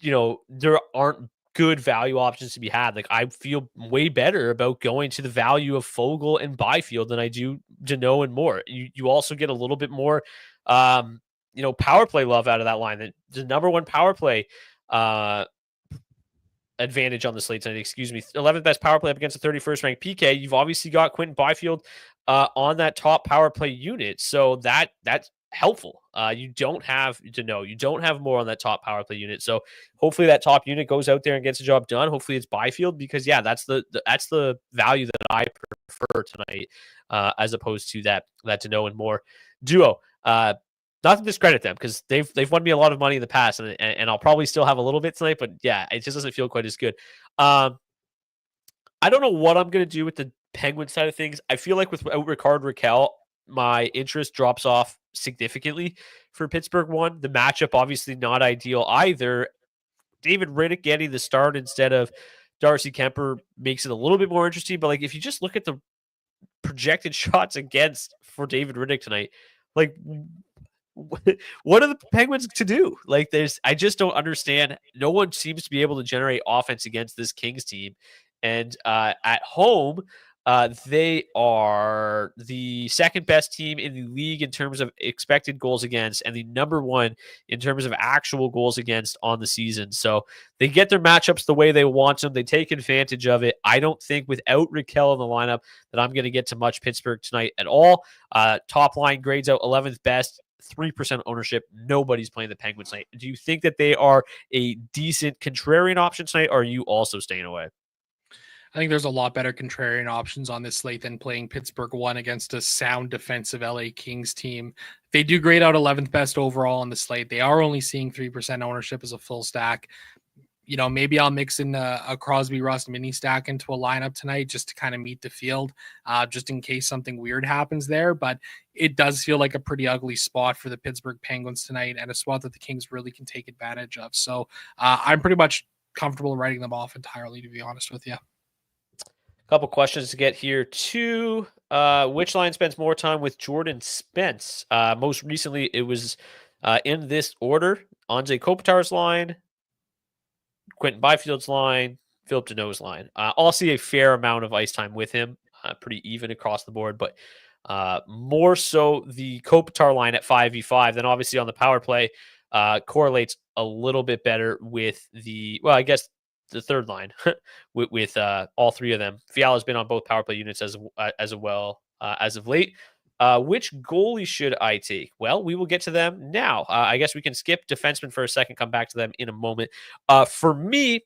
S1: there aren't good value options to be had. Like, I feel way better about going to the value of Fogle and Byfield than I do Deneau and Moore. You also get a little bit more, power play love out of that line. The number one power play advantage on the slate tonight, 11th best power play up against the 31st ranked PK. You've obviously got Quentin Byfield on that top power play unit. So that's helpful. You don't have more on that top power play unit. So hopefully that top unit goes out there and gets the job done. Hopefully it's Byfield, because that's the value that I prefer tonight, as opposed to that Deneau and Moore duo. Not to discredit them, because they've won me a lot of money in the past, and I'll probably still have a little bit tonight, but yeah, it just doesn't feel quite as good. I don't know what I'm going to do with the Penguin side of things. I feel like without Rickard Rakell, my interest drops off significantly for Pittsburgh one. The matchup obviously not ideal either. David Riddick getting the start instead of Darcy Kemper makes it a little bit more interesting, but like, if you just look at the projected shots against for David Riddick tonight, like, what are the Penguins to do? Like, I just don't understand. No one seems to be able to generate offense against this Kings team. And at home, they are the second best team in the league in terms of expected goals against, and the number one in terms of actual goals against on the season. So they get their matchups the way they want them. They take advantage of it. I don't think without Rakell in the lineup that I'm going to get to much Pittsburgh tonight at all. Top line grades out 11th best. 3% ownership. Nobody's playing the Penguins tonight. Do you think that they are a decent contrarian option tonight, or are you also staying away?
S2: I think there's a lot better contrarian options on this slate than playing Pittsburgh one against a sound defensive LA Kings team. They do grade out 11th best overall on the slate. They are only seeing 3% ownership as a full stack. Maybe I'll mix in a Crosby Rust mini stack into a lineup tonight just to kind of meet the field, just in case something weird happens there. But it does feel like a pretty ugly spot for the Pittsburgh Penguins tonight, and a spot that the Kings really can take advantage of. So I'm pretty much comfortable writing them off entirely, to be honest with you.
S1: Couple questions to get here too. Which line spends more time with Jordan Spence? Most recently, it was in this order: Anze Kopitar's line, Quentin Byfield's line, Philip Deneau's line. I'll see a fair amount of ice time with him, pretty even across the board, but more so the Kopitar line at 5v5. Then obviously on the power play, correlates a little bit better with the third line with all three of them. Fiala's been on both power play units as well as of late. Which goalie should I take? Well, we will get to them now. I guess we can skip defensemen for a second, come back to them in a moment. For me,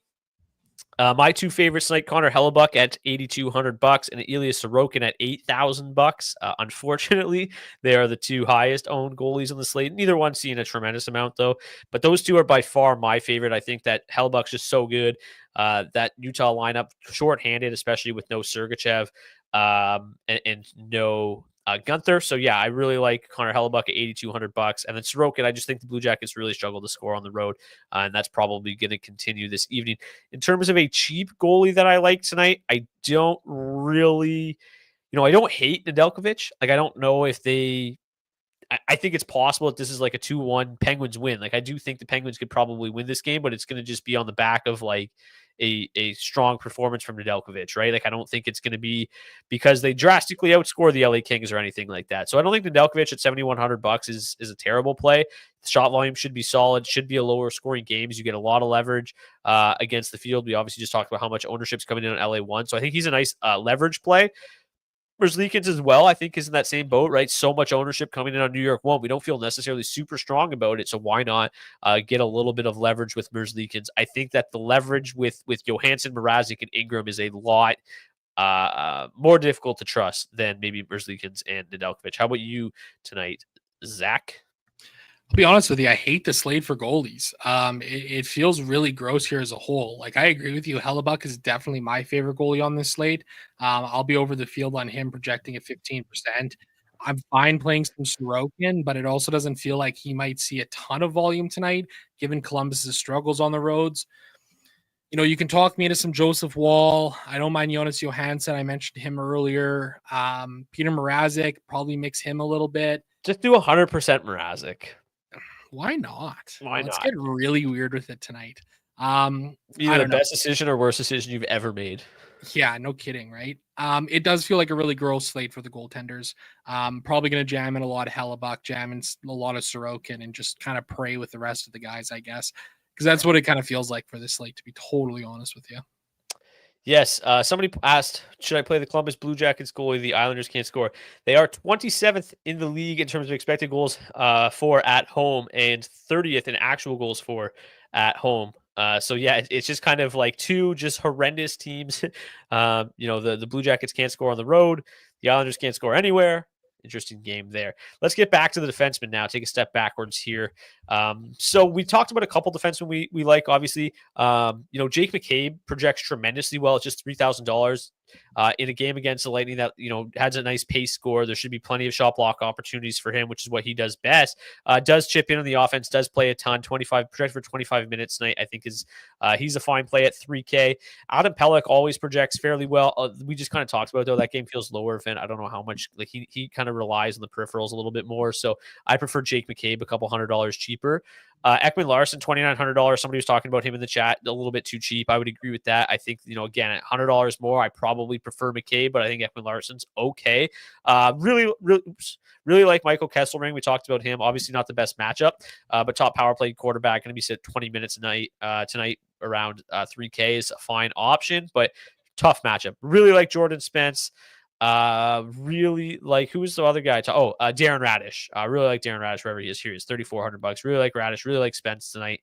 S1: my two favorites tonight, Connor Hellebuck at $8,200 and Ilya Sorokin at $8,000. Unfortunately, they are the two highest owned goalies on the slate. Neither one seeing a tremendous amount, though. But those two are by far my favorite. I think that Hellebuck's just so good. That Utah lineup, shorthanded, especially with no Sergachev and no Gunther. So yeah, I really like Connor Hellebuck at $8,200, and then Sorokin. I just think the Blue Jackets really struggle to score on the road, and that's probably going to continue this evening. In terms of a cheap goalie that I like tonight, I don't really, I don't hate Nedeljkovic. Like, I don't know if I think it's possible that this is like a 2-1 Penguins win. Like, I do think the Penguins could probably win this game, but it's going to just be on the back of like a strong performance from Nedeljkovic, right? Like, I don't think it's going to be because they drastically outscore the LA Kings or anything like that. So I don't think Nedeljkovic at $7,100 is a terrible play. The shot volume should be solid, should be a lower scoring games. You get a lot of leverage against the field. We obviously just talked about how much ownership's coming in on LA1. So I think he's a nice leverage play. Merzlikins as well, I think, is in that same boat, right? So much ownership coming in on New York 1. We don't feel necessarily super strong about it, so why not get a little bit of leverage with Merzlikins? I think that the leverage with Johansson, Mrazek, and Ingram is a lot more difficult to trust than maybe Merzlikins and Nedeljkovic. How about you tonight, Zach?
S2: I'll be honest with you, I hate the slate for goalies. It feels really gross here as a whole. Like, I agree with you. Hellebuck is definitely my favorite goalie on this slate. I'll be over the field on him, projecting at 15%. I'm fine playing some Sorokin, but it also doesn't feel like he might see a ton of volume tonight, given Columbus's struggles on the roads. You can talk me into some Joseph Wall. I don't mind Jonas Johansson. I mentioned him earlier. Peter Mrazek, probably mix him a little bit.
S1: Just do 100% Mrazek.
S2: Why not?
S1: Let's
S2: get really weird with it tonight. I
S1: Either the
S2: don't know.
S1: best decision or worst decision you've ever made.
S2: Yeah, no kidding, right? It does feel like a really gross slate for the goaltenders. Probably going to jam in a lot of Hellebuck, jam in a lot of Sorokin, and just kind of pray with the rest of the guys, I guess, because that's what it kind of feels like for this slate, to be totally honest with you.
S1: Yes, somebody asked, should I play the Columbus Blue Jackets goalie? The Islanders can't score. They are 27th in the league in terms of expected goals for at home and 30th in actual goals for at home. So yeah, it's just kind of like two just horrendous teams. The Blue Jackets can't score on the road. The Islanders can't score anywhere. Interesting game there. Let's get back to the defensemen now. Take a step backwards here. So we talked about a couple defensemen we like. Obviously, Jake McCabe projects tremendously well. It's just $3,000 in a game against the Lightning that has a nice pace score. There should be plenty of shot block opportunities for him, which is what he does best. Does chip in on the offense. Does play a ton. Projected for 25 minutes tonight. I think he's a fine play at $3K. Adam Pelech always projects fairly well. We just kind of talked about though that game feels lower. Finn, I don't know how much like he kind of relies on the peripherals a little bit more. So I prefer Jake McCabe a couple $100 cheaper. Ekman Larson, $2,900. Somebody was talking about him in the chat, a little bit too cheap. I would agree with that. I think, again, at $100 more, I probably prefer McCabe, but I think Ekman Larson's okay. Really like Michael Kesselring. We talked about him. Obviously not the best matchup, but top power play quarterback. Going to be sit 20 minutes a night tonight around $3K is a fine option, but tough matchup. Really like Jordan Spence. Really like, who's the other guy? Darren Radish. Really like Darren Radish wherever he is. Here he is, $3,400. Really like Radish. Really like Spence tonight.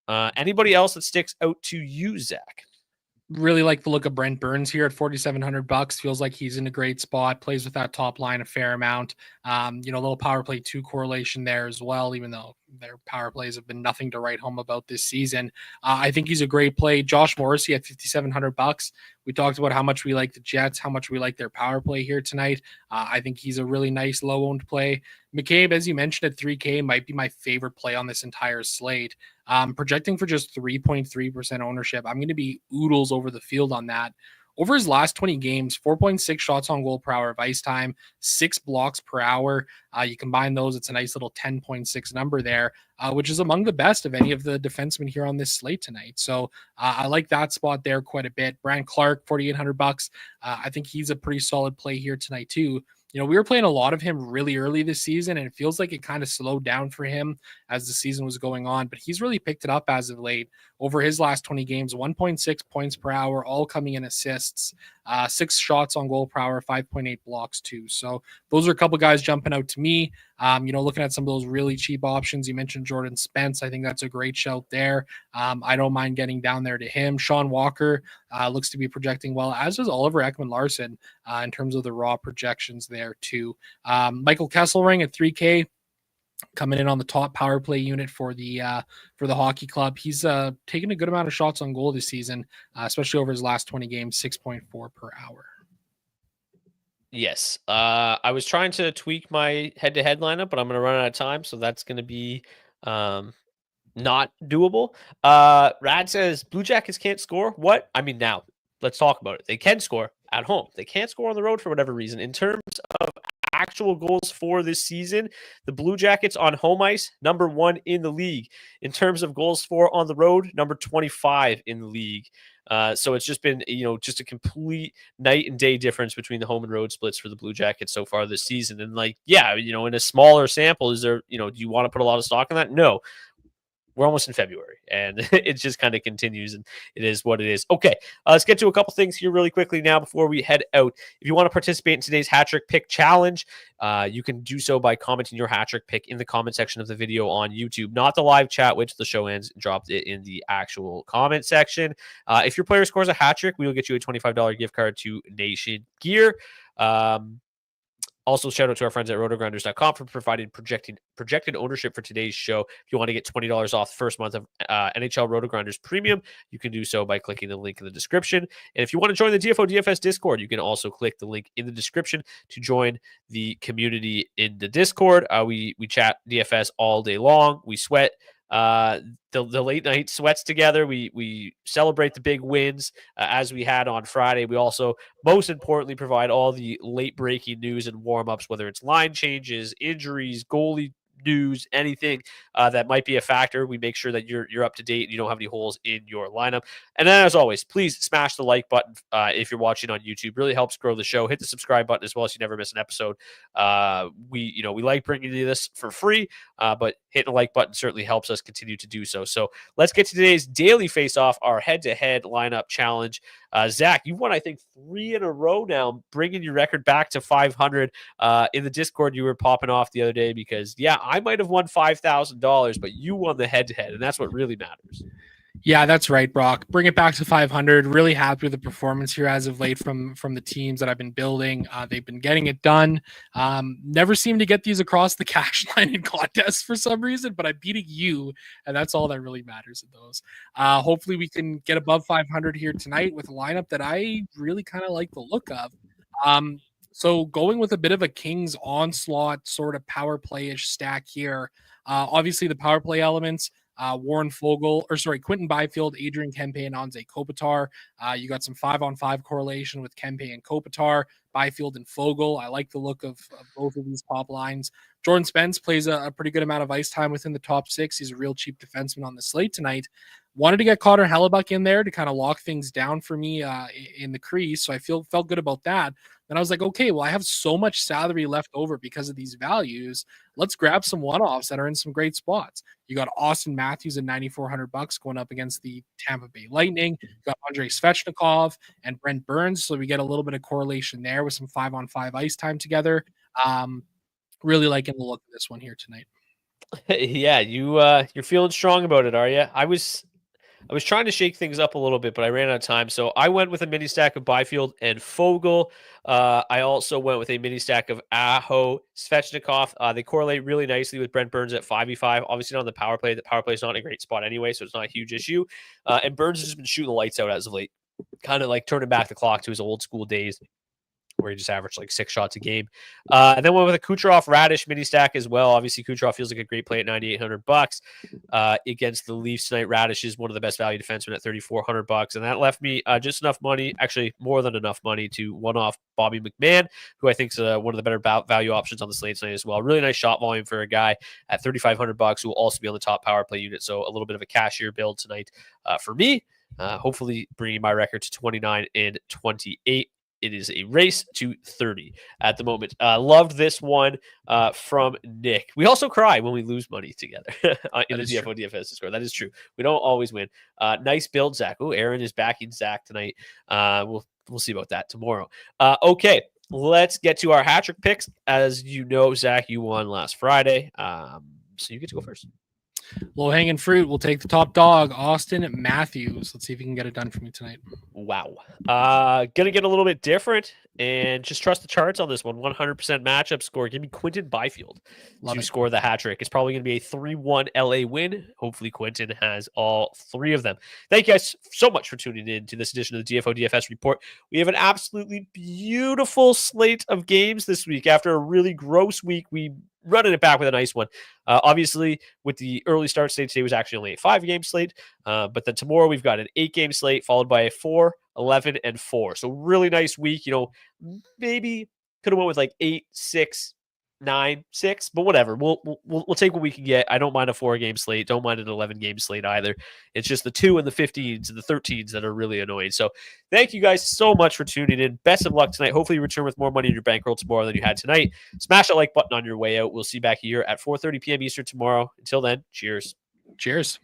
S1: Anybody else that sticks out to you, Zach?
S2: Really like the look of Brent Burns here at $4,700. Feels like he's in a great spot. Plays with that top line a fair amount. A little power play 2 correlation there as well, even though their power plays have been nothing to write home about this season. I think he's a great play. Josh Morrissey at $5,700. We talked about how much we like the Jets, how much we like their power play here tonight. I think he's a really nice low-owned play. McCabe, as you mentioned, at $3K might be my favorite play on this entire slate. Projecting for just 3.3% ownership. I'm going to be oodles over the field on that. Over his last 20 games, 4.6 shots on goal per hour of ice time, 6 blocks per hour. You combine those, it's a nice little 10.6 number there, which is among the best of any of the defensemen here on this slate tonight. So I like that spot there quite a bit. Brant Clark, $4,800. I think he's a pretty solid play here tonight too. We were playing a lot of him really early this season, and it feels like it kind of slowed down for him as the season was going on, but he's really picked it up as of late. Over his last 20 games, 1.6 points per hour, all coming in assists, 6 shots on goal per hour, 5.8 blocks too. So those are a couple guys jumping out to me. Looking at some of those really cheap options. You mentioned Jordan Spence. I think that's a great shout there. I don't mind getting down there to him. Sean Walker looks to be projecting well, as does Oliver Ekman Larsson in terms of the raw projections there too. Michael Kesselring at $3K. Coming in on the top power play unit for the hockey club. He's taken a good amount of shots on goal this season, especially over his last 20 games, 6.4 per hour.
S1: Yes. I was trying to tweak my head-to-head lineup, but I'm going to run out of time, so that's going to be not doable. Rad says, Blue Jackets can't score? What? I mean, now, let's talk about it. They can score at home. They can't score on the road for whatever reason. In terms of actual goals for this season, the Blue Jackets on home ice, number 1 in the league. In terms of goals for on the road, number 25 in the league. So it's just been, just a complete night and day difference between the home and road splits for the Blue Jackets so far this season. And in a smaller sample, is there, do you want to put a lot of stock in that? No. We're almost in February, and it just kind of continues, and it is what it is. Okay, let's get to a couple things here really quickly now before we head out. If you want to participate in today's Hat Trick Pick Challenge, you can do so by commenting your Hat Trick pick in the comment section of the video on YouTube, not the live chat, which the show ends, dropped it in the actual comment section. If your player scores a hat trick, we will get you a $25 gift card to Nation Gear. Also, shout out to our friends at rotogrinders.com for providing projected ownership for today's show. If you want to get $20 off the first month of NHL Rotogrinders Premium, you can do so by clicking the link in the description. And if you want to join the DFO DFS Discord, you can also click the link in the description to join the community in the Discord. We chat DFS all day long. We sweat the late night sweats together. We celebrate the big wins as we had on Friday. We also, most importantly, provide all the late breaking news and warm-ups, whether it's line changes, injuries, goalie news, anything that might be a factor. We make sure that you're up to date and you don't have any holes in your lineup. And then, as always, please smash the like button if you're watching on YouTube. Really helps grow the show. Hit the subscribe button as well so you never miss an episode. We like bringing you this for free, but hitting the like button certainly helps us continue to do so. So let's get to today's daily face-off, our head-to-head lineup challenge. Zach, you've won, I think, 3 in a row now, bringing your record back to 500. In the Discord, you were popping off the other day because, I might have won $5,000, but you won the head-to-head, and that's what really matters.
S2: Yeah, that's right, Brock. Bring it back to 500. Really happy with the performance here as of late from the teams that I've been building. They've been getting it done. Never seem to get these across the cash line in contests for some reason, but I'm beating you, and that's all that really matters in those. Hopefully we can get above 500 here tonight with a lineup that I really kind of like the look of. So going with a bit of a King's Onslaught sort of power play-ish stack here. Obviously the power play elements, Quentin Byfield, Adrian Kempe, and Anze Kopitar. You got some 5-on-5 correlation with Kempe and Kopitar, Byfield and Fogle. I like the look of both of these top lines. Jordan Spence plays a pretty good amount of ice time within the top 6. He's a real cheap defenseman on the slate tonight. Wanted to get Connor Hellebuck in there to kind of lock things down for me in the crease, so I felt good about that. Then I was like, okay, well, I have so much salary left over because of these values. Let's grab some one-offs that are in some great spots. You got Austin Matthews at $9,400 going up against the Tampa Bay Lightning. You got Andrei Svechnikov and Brent Burns, so we get a little bit of correlation there with some 5-on-5 ice time together. Really liking the look of this one here tonight.
S1: Yeah, you're feeling strong about it, are you? I was trying to shake things up a little bit, but I ran out of time. So I went with a mini stack of Byfield and Fogle. I also went with a mini stack of Aho, Svechnikov. They correlate really nicely with Brent Burns at 5v5. Obviously not on the power play. The power play is not in a great spot anyway, so it's not a huge issue. And Burns has just been shooting the lights out as of late, kind of like turning back the clock to his old school days, where he just averaged like 6 shots a game. And then went with a Kucherov Radish mini stack as well. Obviously, Kucherov feels like a great play at $9,800 against the Leafs tonight. Radish is one of the best value defensemen at $3,400, and that left me just enough money, actually more than enough money, to one-off Bobby McMann, who I think is one of the better value options on the slate tonight as well. Really nice shot volume for a guy at $3,500 who will also be on the top power play unit. So a little bit of a cashier build tonight for me. Hopefully, bringing my record to 29 and 28. It is a race to 30 at the moment. Loved this one from Nick. We also cry when we lose money together in the DFO DFS Discord. That is true. We don't always win. Nice build, Zach. Oh, Aaron is backing Zach tonight. We'll see about that tomorrow. Okay, let's get to our hat trick picks. As you know, Zach, you won last Friday, so you get to go first.
S2: Low-hanging fruit. We'll take the top dog, Austin Matthews. Let's see if he can get it done for me tonight.
S1: Wow. Gonna get a little bit different and just trust the charts on this one. 100% matchup score. Give me Quentin Byfield to score the hat trick. It's probably going to be a 3-1 LA win. Hopefully Quentin has all 3 of them. Thank you guys so much for tuning in to this edition of the DFO DFS Report. We have an absolutely beautiful slate of games this week. After a really gross week, we running it back with a nice one. Obviously, with the early start slate, today was actually only a 5-game slate. But then tomorrow we've got an 8-game slate followed by a 4, 11, and 4. So really nice week. Maybe could have went with like 8, 6, 9, 6, but whatever. We'll take what we can get. I don't mind a 4-game slate. Don't mind an 11-game slate either. It's just the 2 and the 15s and the 13s that are really annoying. So thank you guys so much for tuning in. Best of luck tonight. Hopefully you return with more money in your bankroll tomorrow than you had tonight. Smash that like button on your way out. We'll see you back here at 4:30 p.m. Eastern tomorrow. Until then, cheers.
S2: Cheers.